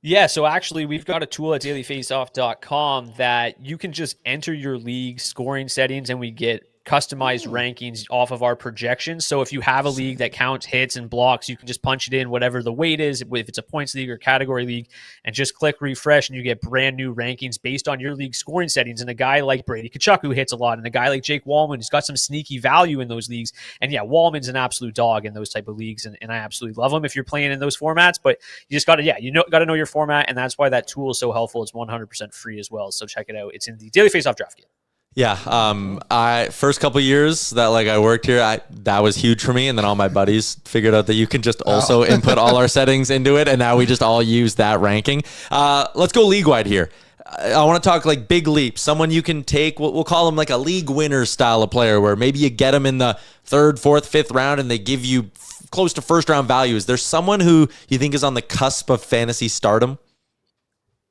Yeah, so actually we've got a tool at dailyfaceoff.com that you can just enter your league scoring settings, and we get customized rankings off of our projections. So if you have a league that counts hits and blocks, you can just punch it in whatever the weight is, if it's a points league or category league, and just click refresh, and you get brand new rankings based on your league scoring settings. And a guy like Brady Tkachuk, who hits a lot, and a guy like Jake Wallman, who's got some sneaky value in those leagues. And yeah, Wallman's an absolute dog in those type of leagues, and I absolutely love him if you're playing in those formats. But you just got to know your format, and that's why that tool is so helpful. It's 100% free as well, so check it out. It's in the Daily Faceoff draft kit. Yeah, I first couple years that I worked here, that was huge for me, and then all my buddies figured out that you can just also input all our settings into it, and now we just all use that ranking. Let's go league wide here. I want to talk like big leaps, someone you can take. We'll call them like a league winner style of player, where maybe you get them in the 3rd, 4th, 5th round, and they give you close to first round value. Is there someone who you think is on the cusp of fantasy stardom?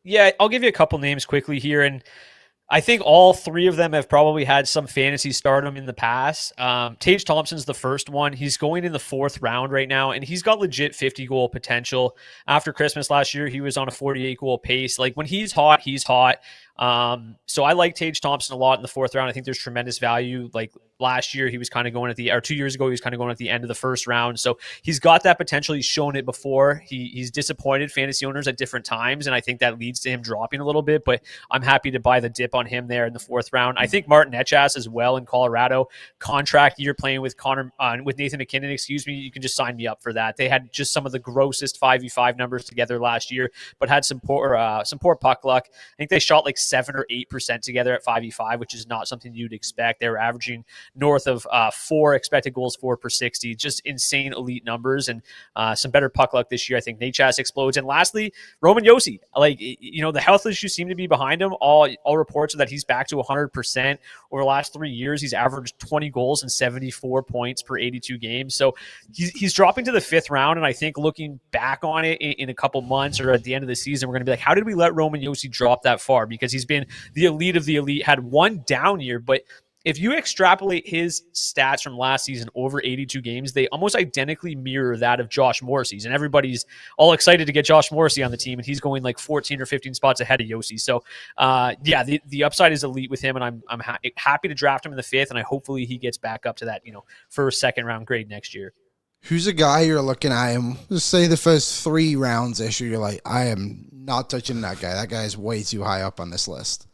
Yeah, I'll give you a couple names quickly here, and I think all three of them have probably had some fantasy stardom in the past. Tage Thompson's the first one. He's going in the 4th round right now, and he's got legit 50-goal potential. After Christmas last year, he was on a 48-goal pace. Like, when he's hot, he's hot. So I like Tage Thompson a lot in the 4th round. I think there's tremendous value. Like, last year, he was kind of going or 2 years ago, he was kind of going at the end of the 1st round. So he's got that potential. He's shown it before. He's disappointed fantasy owners at different times, and I think that leads to him dropping a little bit, but I'm happy to buy the dip on him there in the 4th round. I think Martin Etchas as well in Colorado, contract year playing with with Nathan McKinnon, you can just sign me up for that. They had just some of the grossest 5v5 numbers together last year, but had some poor puck luck. I think they shot like 7 or 8% together at 5v5, which is not something you'd expect. They were averaging north of 4 expected goals for per 60, just insane elite numbers, and some better puck luck this year. I think Natchas explodes. And lastly, Roman Josi, the health issues seem to be behind him. All reports are that he's back to 100%. Over the last 3 years, he's averaged 20 goals and 74 points per 82 games. So he's dropping to the 5th round, and I think looking back on it in a couple months or at the end of the season, we're going to be like, how did we let Roman Josi drop that far? Because he's been the elite of the elite, had one down year, but if you extrapolate his stats from last season over 82 games, they almost identically mirror that of Josh Morrissey's. And everybody's all excited to get Josh Morrissey on the team, and he's going like 14 or 15 spots ahead of Josi. So, the upside is elite with him, and I'm happy to draft him in the 5th, and hopefully he gets back up to that 1st, 2nd round grade next year. Who's a guy you're looking at him? Just say the first 3 rounds issue. You're like, I am not touching that guy. That guy is way too high up on this list.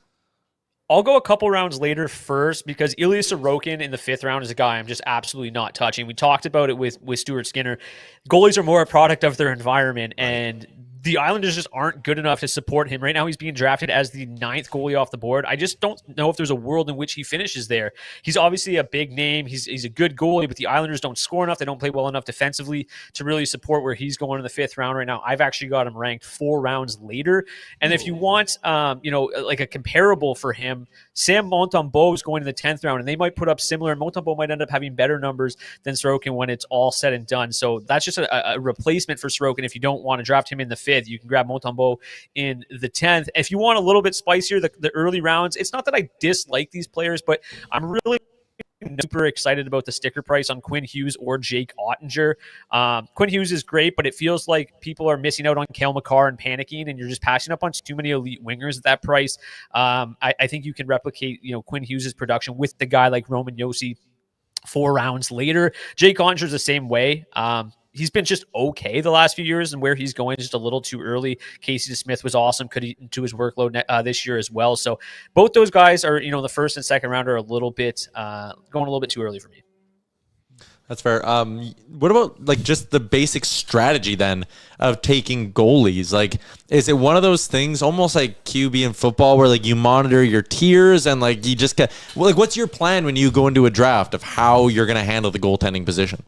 I'll go a couple rounds later first, because Ilya Sorokin in the 5th round is a guy I'm just absolutely not touching. We talked about it with Stuart Skinner. Goalies are more a product of their environment, and the Islanders just aren't good enough to support him. Right now, he's being drafted as the 9th goalie off the board. I just don't know if there's a world in which he finishes there. He's obviously a big name. He's a good goalie, but the Islanders don't score enough. They don't play well enough defensively to really support where he's going in the 5th round right now. I've actually got him ranked 4 rounds later. And if you want, like a comparable for him, Sam Montembeault is going in the 10th round, and they might put up similar. Montembeault might end up having better numbers than Sorokin when it's all said and done. So that's just a replacement for Sorokin. If you don't want to draft him in the 5th, you can grab Montembeault in the 10th. If you want a little bit spicier, the early rounds, it's not that I dislike these players, but I'm really super excited about the sticker price on Quinn Hughes or Jake Ottinger. Quinn Hughes is great, but it feels like people are missing out on Cale Makar and panicking, and you're just passing up on too many elite wingers at that price. I think you can replicate Quinn Hughes' production with the guy like Roman Josi 4 rounds later. Jake Ottinger's the same way. He's been just okay the last few years, and where he's going is just a little too early. Casey DeSmith was awesome, could eat into his workload this year as well. So both those guys are, the 1st and 2nd round are a little bit going a little bit too early for me. That's fair. What about just the basic strategy then of taking goalies? Is it one of those things almost like QB in football where you monitor your tiers and you just get what's your plan when you go into a draft of how you're going to handle the goaltending position?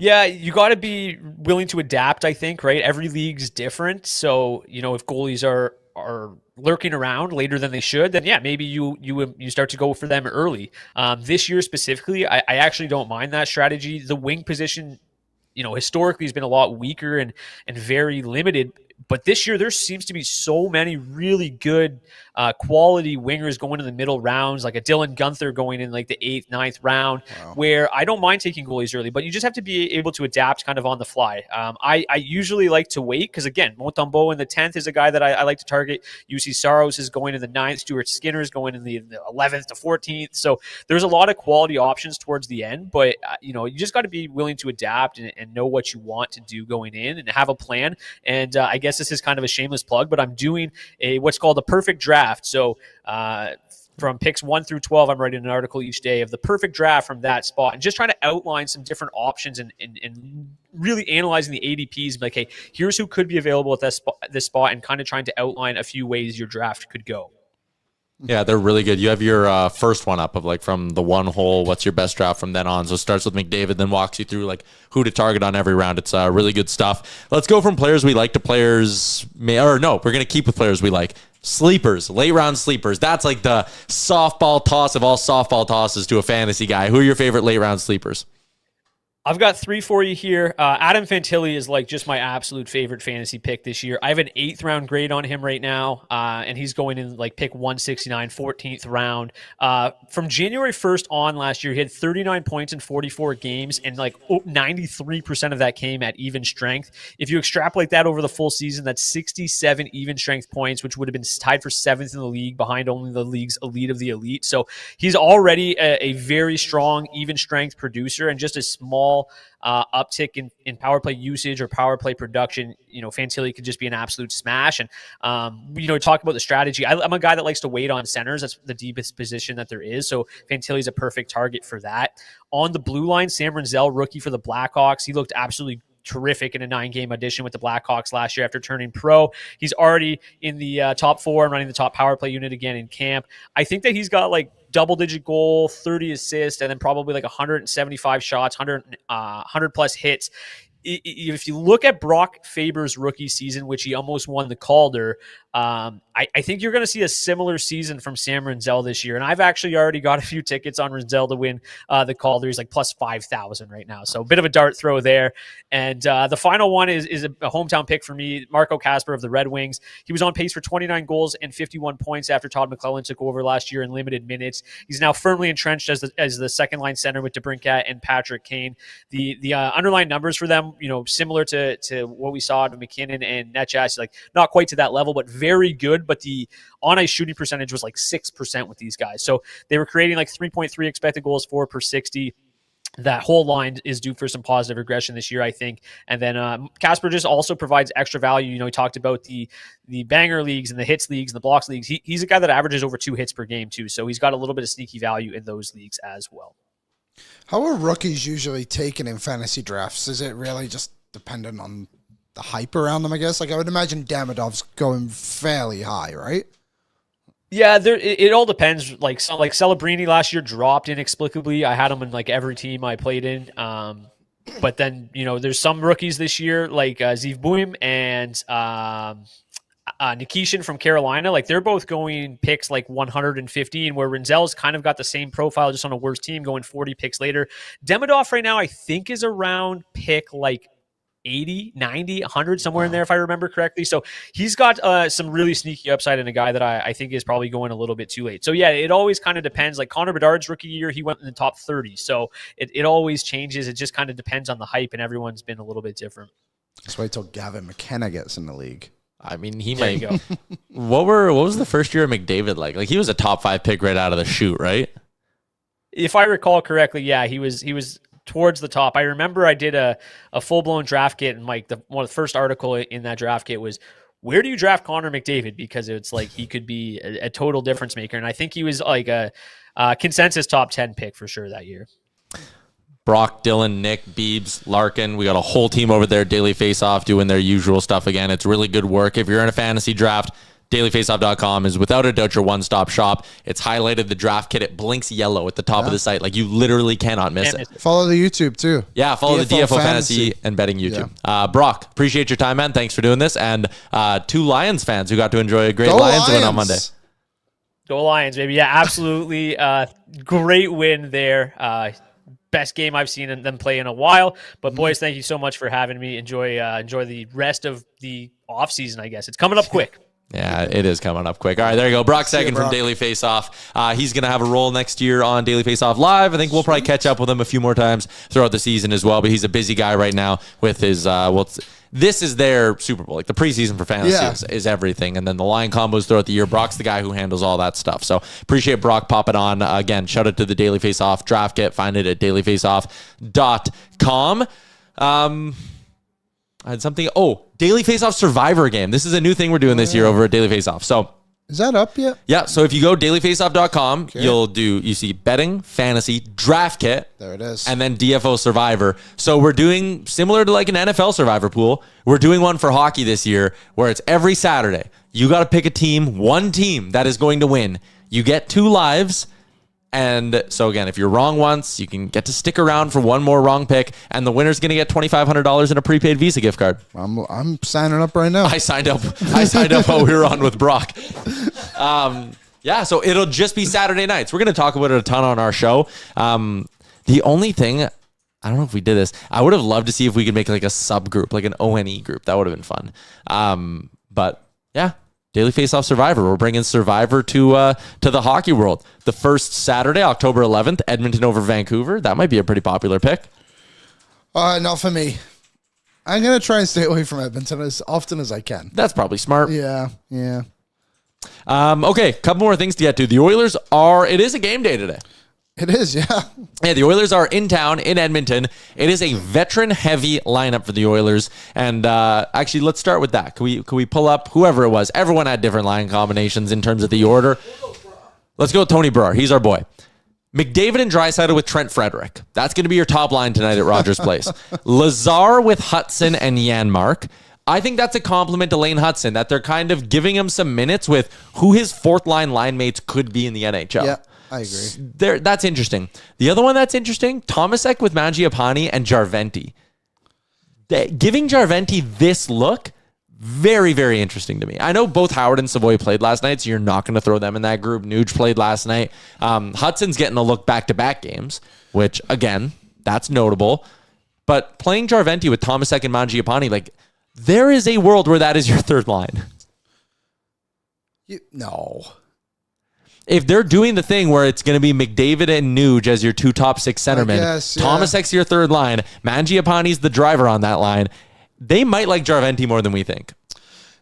Yeah, you got to be willing to adapt, I think, right? Every league's different. So, if goalies are lurking around later than they should, then yeah, maybe you start to go for them early. This year specifically, I actually don't mind that strategy. The wing position, historically has been a lot weaker and very limited. But this year, there seems to be so many really good quality wingers going in the middle rounds, like a Dylan Gunther going in like the 8th, 9th round, where I don't mind taking goalies early, but you just have to be able to adapt kind of on the fly. I usually like to wait because, again, Montembeault in the 10th is a guy that I like to target. UC Saros is going in the 9th. Stuart Skinner is going in the 11th to 14th. So there's a lot of quality options towards the end, but, you just got to be willing to adapt and know what you want to do going in and have a plan. And I guess this is kind of a shameless plug, but I'm doing what's called a perfect draft. So from picks 1 through 12, I'm writing an article each day of the perfect draft from that spot and just trying to outline some different options and really analyzing the ADPs. Like, hey, here's who could be available at this spot and kind of trying to outline a few ways your draft could go. Yeah, they're really good. You have your first one up of like from the one hole, what's your best draft from then on. So it starts with McDavid, then walks you through like who to target on every round. It's really good stuff. Let's go from players we like to players, we're going to keep with players we like. Sleepers, late round sleepers. That's like the softball toss of all softball tosses to a fantasy guy. Who are your favorite late round sleepers? I've got 3 for you here. Adam Fantilli is like just my absolute favorite fantasy pick this year. I have an 8th round grade on him right now, and he's going in like pick 169, 14th round. From January 1st on last year, he had 39 points in 44 games, and like 93% of that came at even strength. If you extrapolate that over the full season, that's 67 even strength points, which would have been tied for 7th in the league behind only the league's elite of the elite. So he's already a very strong even strength producer, and just a small uptick in power play usage or power play production, Fantilli could just be an absolute smash. And, talk about the strategy. I'm a guy that likes to wait on centers. That's the deepest position that there is. So Fantilli is a perfect target for that. On the blue line, Sam Renzel, rookie for the Blackhawks. He looked absolutely terrific in a 9-game audition with the Blackhawks last year after turning pro. He's already in the top 4 and running the top power play unit again in camp. I think that he's got like double-digit goal, 30 assists, and then probably like 175 shots, 100 plus hits. If you look at Brock Faber's rookie season, which he almost won the Calder, I think you're going to see a similar season from Sam Renzel this year. And I've actually already got a few tickets on Renzel to win the Calder. He's like plus 5,000 right now. So a bit of a dart throw there. And the final one is a hometown pick for me, Marco Kasper of the Red Wings. He was on pace for 29 goals and 51 points after Todd McClellan took over last year in limited minutes. He's now firmly entrenched as the second line center with DeBrincat and Patrick Kane. The underlying numbers for them, similar to what we saw to McKinnon and Netchas, like not quite to that level, but very good. But the on-ice shooting percentage was like 6% with these guys. So they were creating like 3.3 expected goals for per 60. That whole line is due for some positive regression this year, I think. And then Kasper just also provides extra value. He talked about the banger leagues and the hits leagues and the blocks leagues. He's a guy that averages over 2 hits per game too. So he's got a little bit of sneaky value in those leagues as well. How are rookies usually taken in fantasy drafts? Is it really just dependent on the hype around them, I guess? Like I would imagine Demidov's going fairly high, right? Yeah, it all depends. Like Celebrini last year dropped inexplicably. I had him in like every team I played in. But then, there's some rookies this year like Ziv Buim and Nikishin from Carolina. Like they're both going picks like 115, where Renzel's kind of got the same profile, just on a worse team, going 40 picks later. Demidov right now, I think, is around pick like 80, 90, 100, somewhere in there, if I remember correctly. So he's got some really sneaky upside in a guy that I think is probably going a little bit too late. So yeah, it always kind of depends. Like Connor Bedard's rookie year, he went in the top 30. So it always changes. It just kind of depends on the hype, and everyone's been a little bit different. Just wait till Gavin McKenna gets in the league. I mean, he might go. What was the first year of McDavid like? Like he was a top 5 pick right out of the chute, right? If I recall correctly, yeah, he was towards the top. I remember I did a full-blown draft kit, and like one of the first article in that draft kit was, where do you draft Connor McDavid? Because it's like he could be a total difference maker. And I think he was like a consensus top 10 pick for sure that year. Brock, Dylan, Nick, Beebs, Larkin. We got a whole team over there, Daily Faceoff, doing their usual stuff again. It's really good work. If you're in a fantasy draft, dailyfaceoff.com is without a doubt your one-stop shop. It's highlighted the draft kit. It blinks yellow at the top of the site. Like, you literally cannot miss it. Follow the YouTube too. Yeah, follow the DFO Fantasy and Betting YouTube. Brock, appreciate your time, man. Thanks for doing this. And 2 Lions fans who got to enjoy a great Lions win on Monday. Go Lions, baby. Yeah, absolutely. Great win there. Best game I've seen them play in a while. But boys, thank you so much for having me. Enjoy the rest of the offseason, I guess. It's coming up quick. Yeah, it is coming up quick. All right, there you go. Brock Seguin from Daily Faceoff. He's going to have a role next year on Daily Faceoff Live. I think we'll probably catch up with him a few more times throughout the season as well. But he's a busy guy right now with his, this is their Super Bowl. Like, the preseason for fantasy is everything. And then the line combos throughout the year. Brock's the guy who handles all that stuff. So appreciate Brock popping on. Again, shout out to the Daily Faceoff draft kit. Find it at dailyfaceoff.com. I had something. Daily Faceoff Survivor game. This is a new thing we're doing this year over at Daily Faceoff. So, is that up yet? Yeah. So if you go dailyfaceoff.com, you see betting, fantasy, draft kit. There it is. And then DFO Survivor. So we're doing similar to like an NFL Survivor pool. We're doing one for hockey this year where it's every Saturday. You got to pick a team, one team that is going to win. You get 2 lives. And so again, if you're wrong once, you can get to stick around for one more wrong pick, and the winner's going to get $2,500 in a prepaid Visa gift card. I'm signing up right now. I signed up while we were on with Brock. Yeah, so it'll just be Saturday nights. We're going to talk about it a ton on our show. The only thing, I don't know if we did this, I would have loved to see if we could make like a subgroup, like an ONE group. That would have been fun. But yeah. Daily Faceoff Survivor. We're bringing Survivor to the hockey world. The first Saturday, October 11th, Edmonton over Vancouver. That might be a pretty popular pick. Not for me. I'm going to try and stay away from Edmonton as often as I can. That's probably smart. Yeah. Okay, couple more things to get to. The Oilers it is a game day today. It is, yeah. Yeah, the Oilers are in town in Edmonton. It is a veteran-heavy lineup for the Oilers. And actually, let's start with that. Can we pull up whoever it was? Everyone had different line combinations in terms of the order. Let's go with Tony Brouwer. He's our boy. McDavid and Draisaitl with Trent Frederic. That's going to be your top line tonight at Rogers Place. Lazar with Hutson and Janmark. I think that's a compliment to Lane Hutson, that they're kind of giving him some minutes with who his fourth-line line mates could be in the NHL. Yeah. I agree. That's interesting. The other one that's interesting, Tomasek with Mangiapane and Jarventi. Giving Jarventi this look, very, very interesting to me. I know both Howard and Savoy played last night, so you're not going to throw them in that group. Nuge played last night. Hudson's getting a look back-to-back games, which, again, that's notable. But playing Jarventi with Tomasek and Mangiapane, like, there is a world where that is your third line. No. If they're doing the thing where it's going to be McDavid and Nuge as your 2 top 6 centermen, Tomasek's your third line, Mangiapane's the driver on that line, they might like Jarventi more than we think.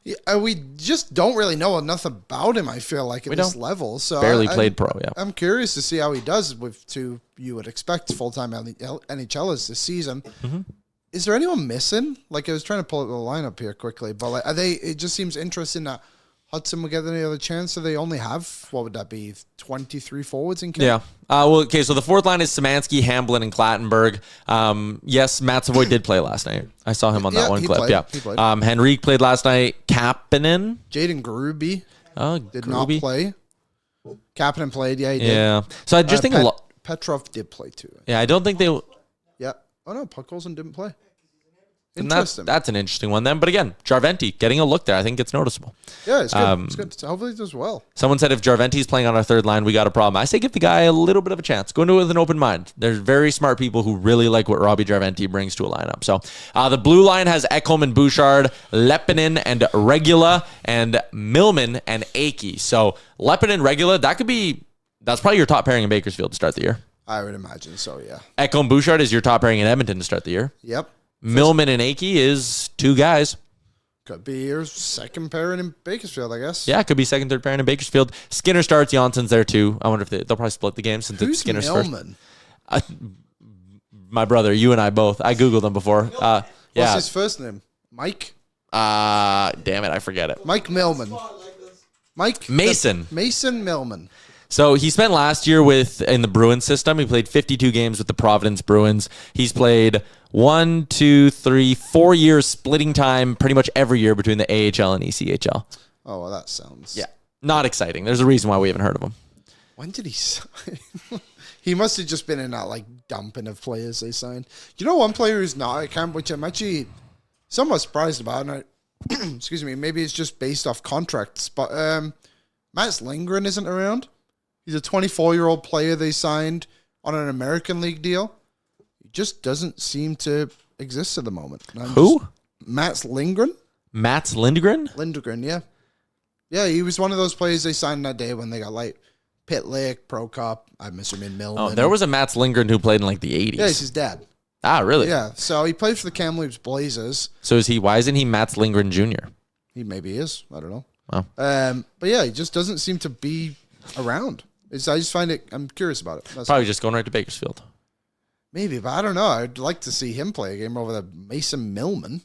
Yeah, we just don't really know enough about him, I feel like, at this level. So barely played pro, yeah. I'm curious to see how he does with 2 you would expect full-time NHLers this season. Mm-hmm. Is there anyone missing? Like, I was trying to pull up the lineup here quickly, but like, it just seems interesting that Hutson will get any other chance, so they only have, what would that be, 23 forwards in camp? Yeah. Okay, so the fourth line is Szymanski, Hamblin, and Klattenberg. Yes, Matt Savoy did play last night. I saw him on that one clip. He played. Henrique played last night. Kapanen. Jaden Gruby did not Gruby. play. Kapanen played, yeah, he did. Yeah. So I just think a lot. Petrov did play too. Yeah, I don't think they. Yeah. Oh no, Podkolzin didn't play. And that's an interesting one then. But again, Jarventi getting a look there. I think it's noticeable. Yeah, it's good. It's good. Hopefully it does well. Someone said if Jarventi's playing on our third line, we got a problem. I say give the guy a little bit of a chance. Go into it with an open mind. There's very smart people who really like what Robbie Jarventi brings to a lineup. So the blue line has Ekholm and Bouchard, Lepinen and Regula, and Millman and Akey. So Lepinen, Regula, that's probably your top pairing in Bakersfield to start the year. I would imagine so, yeah. Ekholm, Bouchard is your top pairing in Edmonton to start the year. Yep. Millman and Akey is 2 guys. Could be your second pairing in Bakersfield, I guess. Yeah, it could be second, third pairing in Bakersfield. Skinner starts. Johnson's there too. I wonder if they'll probably split the game since it's Skinner's Millman? first. My brother, you and I both. I Googled him before. What's his first name? Mike? Damn it, I forget it. Mike Millman. Mike Mason. Mason Millman. So he spent last year in the Bruins system. He played 52 games with the Providence Bruins. He's played 1, 2, 3, 4 years splitting time pretty much every year between the AHL and ECHL. Oh, well, that sounds... Yeah, not exciting. There's a reason why we haven't heard of him. When did he sign? He must have just been in that, like, dumping of players they signed. You know one player who's not at camp, which I'm actually somewhat surprised about, and excuse me, maybe it's just based off contracts, but Mats Lindgren isn't around. He's a 24-year-old player they signed on an American League deal. He just doesn't seem to exist at the moment. Who? Mats Lindgren. Mats Lindgren? Lindgren, yeah. Yeah, he was one of those players they signed that day when they got like Pitlick, Prokop, I miss him in Millman. Oh, there was a Mats Lindgren who played in like the 80s. Yeah, it's his dad. Ah, really? Yeah, so he played for the Kamloops Blazers. So is he? Why isn't he Mats Lindgren Jr.? He maybe is. I don't know. Wow. But yeah, he just doesn't seem to be around. I just find it, I'm curious about it. That's Probably just going right to Bakersfield. maybe, but I don't know. I'd like to see him play a game over the Mason Millman.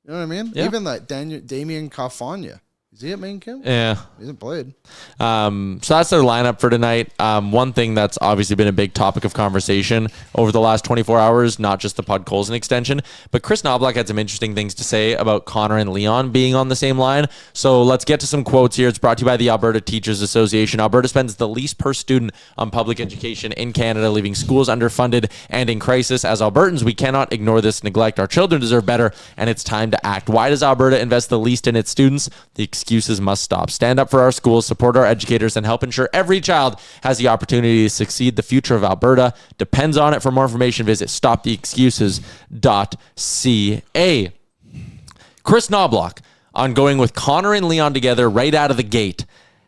You know what I mean? Yeah. Even like Damian Carfagna. Is he at main camp? Yeah. He hasn't played. So that's their lineup for tonight. One thing that's obviously been a big topic of conversation over the last 24 hours, not just the Podkolzin extension, but Chris Knoblauch had some interesting things to say about Connor and Leon being on the same line. So let's get to some quotes here. It's brought to you by the Alberta Teachers Association. Alberta spends the least per student on public education in Canada, leaving schools underfunded and in crisis. As Albertans, we cannot ignore this neglect. Our children deserve better, and it's time to act. Why does Alberta invest the least in its students? The excuses must stop. Stand up for our schools, support our educators, and help ensure every child has the opportunity to succeed. The future of Alberta depends on it. For more information, visit stoptheexcuses.ca. Chris Knoblauch on going with Connor and Leon together right out of the gate.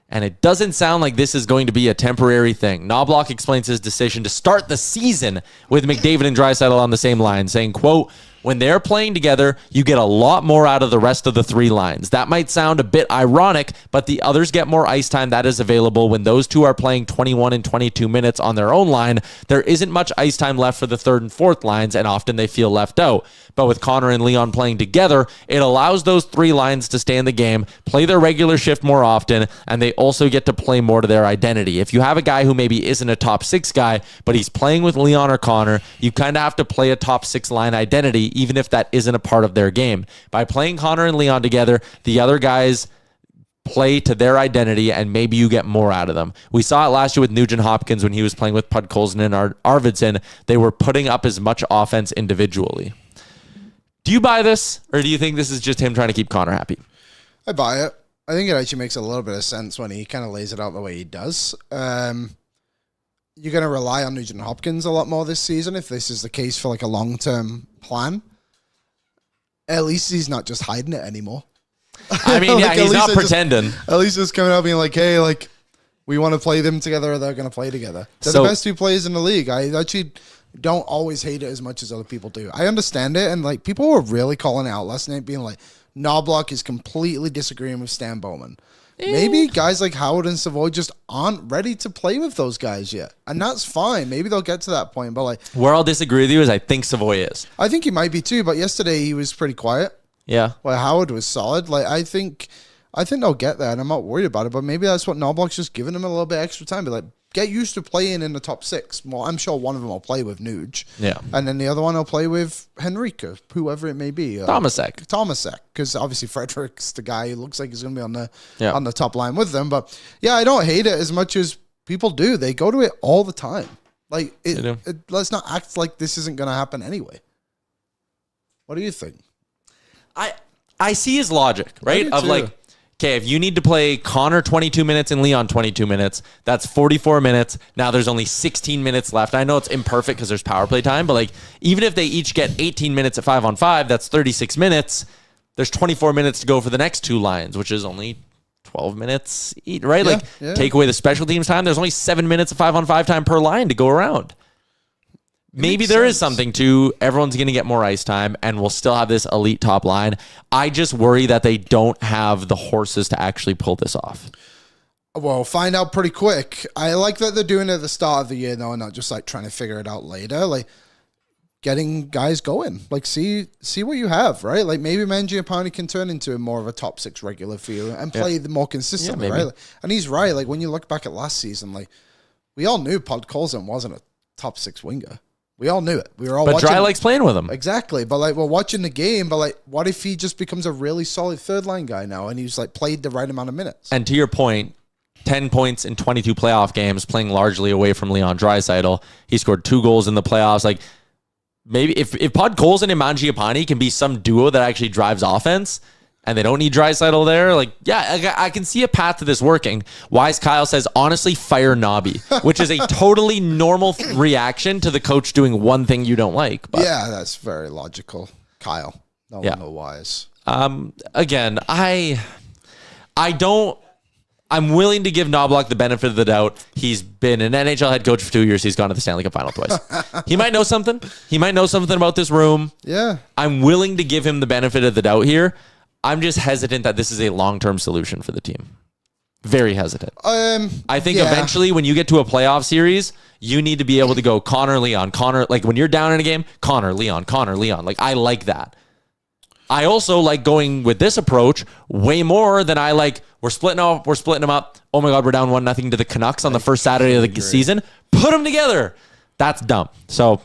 And it doesn't sound like this is going to be a temporary thing. Knoblauch explains his decision to start the season with McDavid and Draisaitl on the same line, saying, quote, "When they're playing together, you get a lot more out of the rest of the three lines. That might sound a bit ironic, but the others get more ice time that is available. When those two are playing 21 and 22 minutes on their own line, there isn't much ice time left for the third and fourth lines, and often they feel left out. But with Connor and Leon playing together, it allows those three lines to stay in the game, play their regular shift more often, and they also get to play more to their identity. If you have a guy who maybe isn't a top six guy, but he's playing with Leon or Connor, you kind of have to play a top six line identity, even if that isn't a part of their game. By playing Connor and Leon together, the other guys play to their identity, and maybe you get more out of them. We saw it last year with Nugent Hopkins when he was playing with Podkolzin and Arvidsson. They were putting up as much offense individually. Do you buy this, or do you think this is just him trying to keep Connor happy? I buy it. I think it actually makes a little bit of sense when he kind of lays it out the way he does. You're going to rely on Nugent Hopkins a lot more this season if this is the case for like a long-term plan. At least he's not just hiding it anymore. I mean, yeah, Like, he's not pretending. At least it's coming out being like, hey, like, we want to play them together or they're going to play together. They're So- the best two players in the league. I actually don't always hate it as much as other people do. I understand it, and like people were really calling it out last night, being like, Knoblauch is completely disagreeing with Stan Bowman. Maybe guys like Howard and Savoy just aren't ready to play with those guys yet. And that's fine. Maybe they'll get to that point. But like, Where I'll disagree with you is I think Savoy is. I think he might be too, but yesterday he was pretty quiet. Yeah. Well, Howard was solid. Like, I think they'll get there, and I'm not worried about it. But maybe that's what Knoblauch's just giving them a little bit extra time. Be like, get used to playing in the top six. Well, I'm sure one of them will play with Nuge. Yeah. And then the other one will play with Henrique, whoever it may be. Tomasek. Because obviously Frederick's the guy who looks like he's going to be on the top line with them. But yeah, I don't hate it as much as people do. They go to it all the time. Like, let's not act like this isn't going to happen anyway. What do you think? I see his logic, right? Of too. like, okay, if you need to play Connor 22 minutes and Leon 22 minutes, that's 44 minutes. Now there's only 16 minutes left. I know it's imperfect because there's power play time, but like even if they each get 18 minutes at 5-on-5, that's 36 minutes. There's 24 minutes to go for the next two lines, which is only 12 minutes each, right? Take away the special teams time. There's only 7 minutes of 5-on-5 time per line to go around. Maybe there is something to everyone's going to get more ice time and we'll still have this elite top line. I just worry that they don't have the horses to actually pull this off. Well, find out pretty quick. I like that they're doing it at the start of the year, though, and not just like trying to figure it out later. Like getting guys going. Like see what you have, right? Like maybe Mangiapane can turn into more of a top six regular for you and play the more consistently, right? Like, and he's right. Like when you look back at last season, like we all knew Podkolzin wasn't a top six winger. We all knew it. We were all But watching. Dry likes playing with him. Exactly. But like, we're watching the game, but like, what if he just becomes a really solid third line guy now and he's like played the right amount of minutes? And to your point, 10 points in 22 playoff games, playing largely away from Leon Draisaitl. He scored 2 goals in the playoffs. Like, maybe if Podkolzin and Mangiapane can be some duo that actually drives offense, and they don't need Draisaitl there, like, yeah, I can see a path to this working. Wise Kyle says, honestly, fire Nobby, which is a totally normal reaction to the coach doing one thing you don't like. But, yeah, that's very logical. Kyle. No one know Wise. Again, I'm willing to give Knobloch the benefit of the doubt. He's been an NHL head coach for 2 years. He's gone to the Stanley Cup final twice. He might know something. He might know something about this room. Yeah. I'm willing to give him the benefit of the doubt here. I'm just hesitant that this is a long-term solution for the team. Very hesitant. I think eventually when you get to a playoff series, you need to be able to go Connor, Leon, Connor. Like when you're down in a game, Connor, Leon, Connor, Leon. Like I like that. I also like going with this approach way more than I like. We're splitting them up. Oh my God, we're down 1-0 to the Canucks on the first Saturday of the season. Put them together. That's dumb. So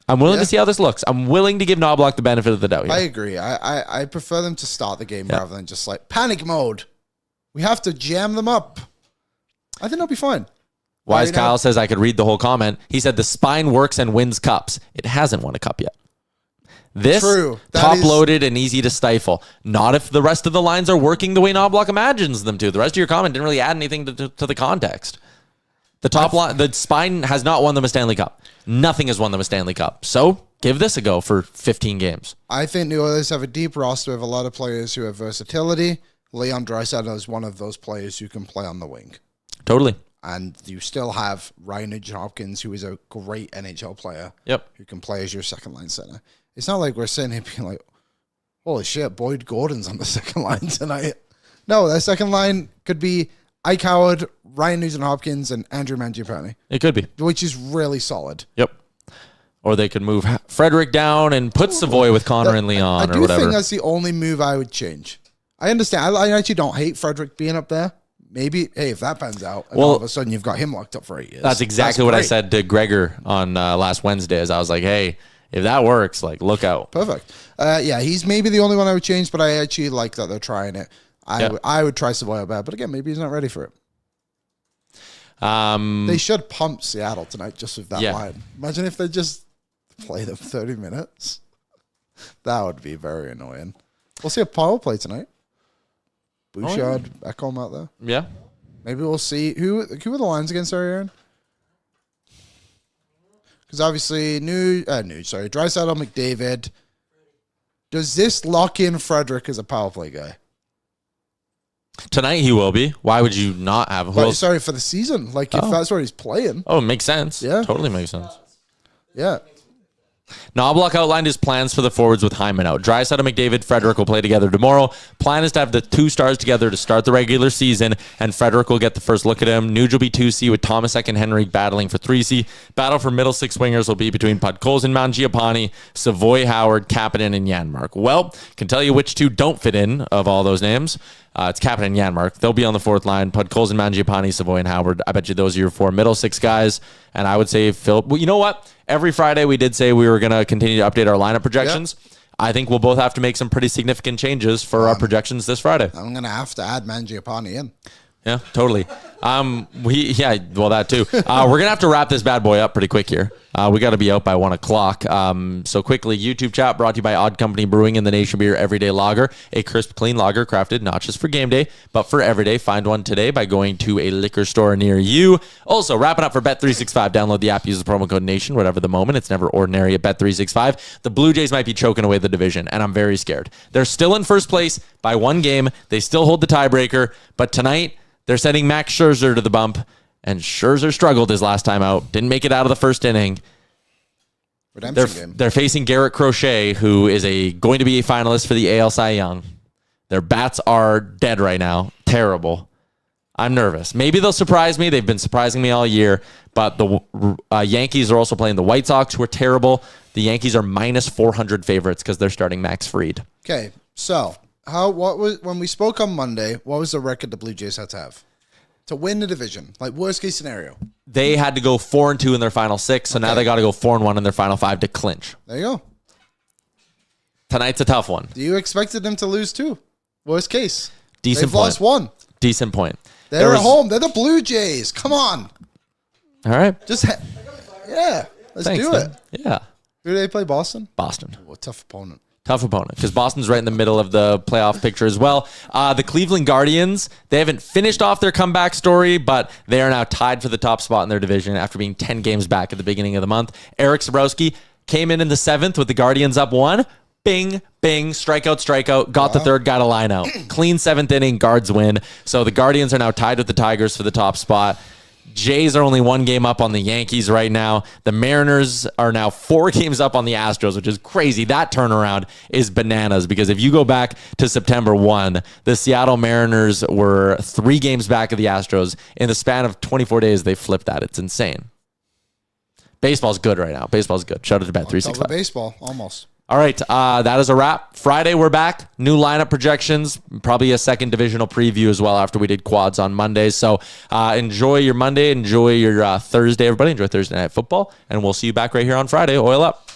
I'm willing to see how this looks. I'm willing to give Knobloch the benefit of the doubt here. I agree. I prefer them to start the game rather than just like panic mode. We have to jam them up. I think they'll be fine. Wise Kyle says I could read the whole comment. He said the spine works and wins cups. It hasn't won a cup yet. This top-loaded and easy to stifle. Not if the rest of the lines are working the way Knobloch imagines them to. The rest of your comment didn't really add anything to the context. The top line, the spine has not won them a Stanley Cup. Nothing has won them a Stanley Cup. So give this a go for 15 games. I think the Oilers have a deep roster of a lot of players who have versatility. Leon Draisaitl is one of those players who can play on the wing. Totally. And you still have Ryan Nugent-Hopkins, who is a great NHL player. Yep. Who can play as your second line center. It's not like we're sitting here being like, holy shit, Boyd Gordon's on the second line tonight. No, that second line could be Ike Howard, Ryan Nugent-Hopkins, and Andrew Mangiapane. It could be. Which is really solid. Yep. Or they could move Frederick down and put Savoy with Connor and Leon or whatever. I do think that's the only move I would change. I understand. I actually don't hate Frederick being up there. Maybe, hey, if that pans out, and all of a sudden you've got him locked up for 8 years. That's exactly what I said to Gregor on last Wednesday. As I was like, hey, if that works, like, look out. Perfect. Yeah, he's maybe the only one I would change, but I actually like that they're trying it. I would try Savoy bad, but again, maybe he's not ready for it. They should pump Seattle tonight just with that line. Imagine if they just play them 30 minutes. That would be very annoying. We'll see a power play tonight. Bouchard, Ekholm out there. Yeah. Maybe we'll see. Who are the lines against Aaron? Because obviously, Draisaitl, McDavid. Does this lock in Frederick as a power play guy? Tonight he will be. Why would you not have him? Sorry, for the season. Like, if that's where he's playing. Oh, it makes sense. Yeah. Totally makes sense. Yeah. Knobloch outlined his plans for the forwards with Hyman out. Draisaitl, McDavid, Frederick will play together tomorrow. Plan is to have the 2 stars together to start the regular season, and Frederick will get the first look at him. Nuge will be 2C with Tomasek and Henrique battling for 3C. Battle for middle 6 wingers will be between Podkolzin, Mangiapane, Savoy, Howard, Kapanen, and Janmark. Well, can tell you which 2 don't fit in of all those names. It's Kapanen and Janmark. They'll be on the 4th line. Podkolzin, Mangiapane, Savoy, and Howard. I bet you those are your 4 middle 6 guys. And I would say Phil. Well, you know what? Every Friday we did say we were going to continue to update our lineup projections. Yep. I think we'll both have to make some pretty significant changes for our projections this Friday. I'm going to have to add Mangiapane in. Yeah, totally. That too. We're going to have to wrap this bad boy up pretty quick here. We got to be out by 1 o'clock. So quickly, YouTube chat brought to you by Odd Company Brewing and the Nation Beer Everyday Lager, a crisp, clean lager crafted not just for game day, but for every day. Find one today by going to a liquor store near you. Also, wrapping up for Bet365. Download the app, use the promo code NATION, whatever the moment. It's never ordinary at Bet365. The Blue Jays might be choking away the division, and I'm very scared. They're still in first place by 1 game. They still hold the tiebreaker, but tonight, they're sending Max Scherzer to the bump, and Scherzer struggled his last time out. Didn't make it out of the first inning. They're facing Garrett Crochet, who is going to be a finalist for the AL Cy Young. Their bats are dead right now. Terrible. I'm nervous. Maybe they'll surprise me. They've been surprising me all year. But the Yankees are also playing the White Sox, who are terrible. The Yankees are minus 400 favorites because they're starting Max Fried. Okay, so when we spoke on Monday, what was the record the Blue Jays had to have? to win the division, like worst case scenario. They had to go 4-2 in their final 6, so now they got to go 4-1 in their final 5 to clinch. There you go. Tonight's a tough one. Do you expected them to lose too? Worst case. Decent They've point. lost one. Decent point. They're at home. They're the Blue Jays. Come on. All right. Let's do it. Yeah. Who do they play? Boston? Boston. Oh, tough opponent. Tough opponent because Boston's right in the middle of the playoff picture as well. The Cleveland Guardians, they haven't finished off their comeback story, but they are now tied for the top spot in their division after being 10 games back at the beginning of the month. Eric Sabrowski came in the 7th with the Guardians up 1. Bing, bing, strikeout, got the third guy to line out. Clean 7th inning, Guards win. So the Guardians are now tied with the Tigers for the top spot. Jays are only 1 game up on the Yankees right now. The Mariners are now 4 games up on the Astros, which is crazy. That turnaround is bananas because if you go back to September 1, the Seattle Mariners were 3 games back of the Astros. In the span of 24 days, they flipped that. It's insane. Baseball's good right now. Baseball's good. Shout out to Bet365. Baseball, almost. All right, that is a wrap. Friday, we're back. New lineup projections, probably a second divisional preview as well after we did quads on Mondays. So enjoy your Monday, enjoy your Thursday, everybody. Enjoy Thursday Night Football, and we'll see you back right here on Friday. Oil up.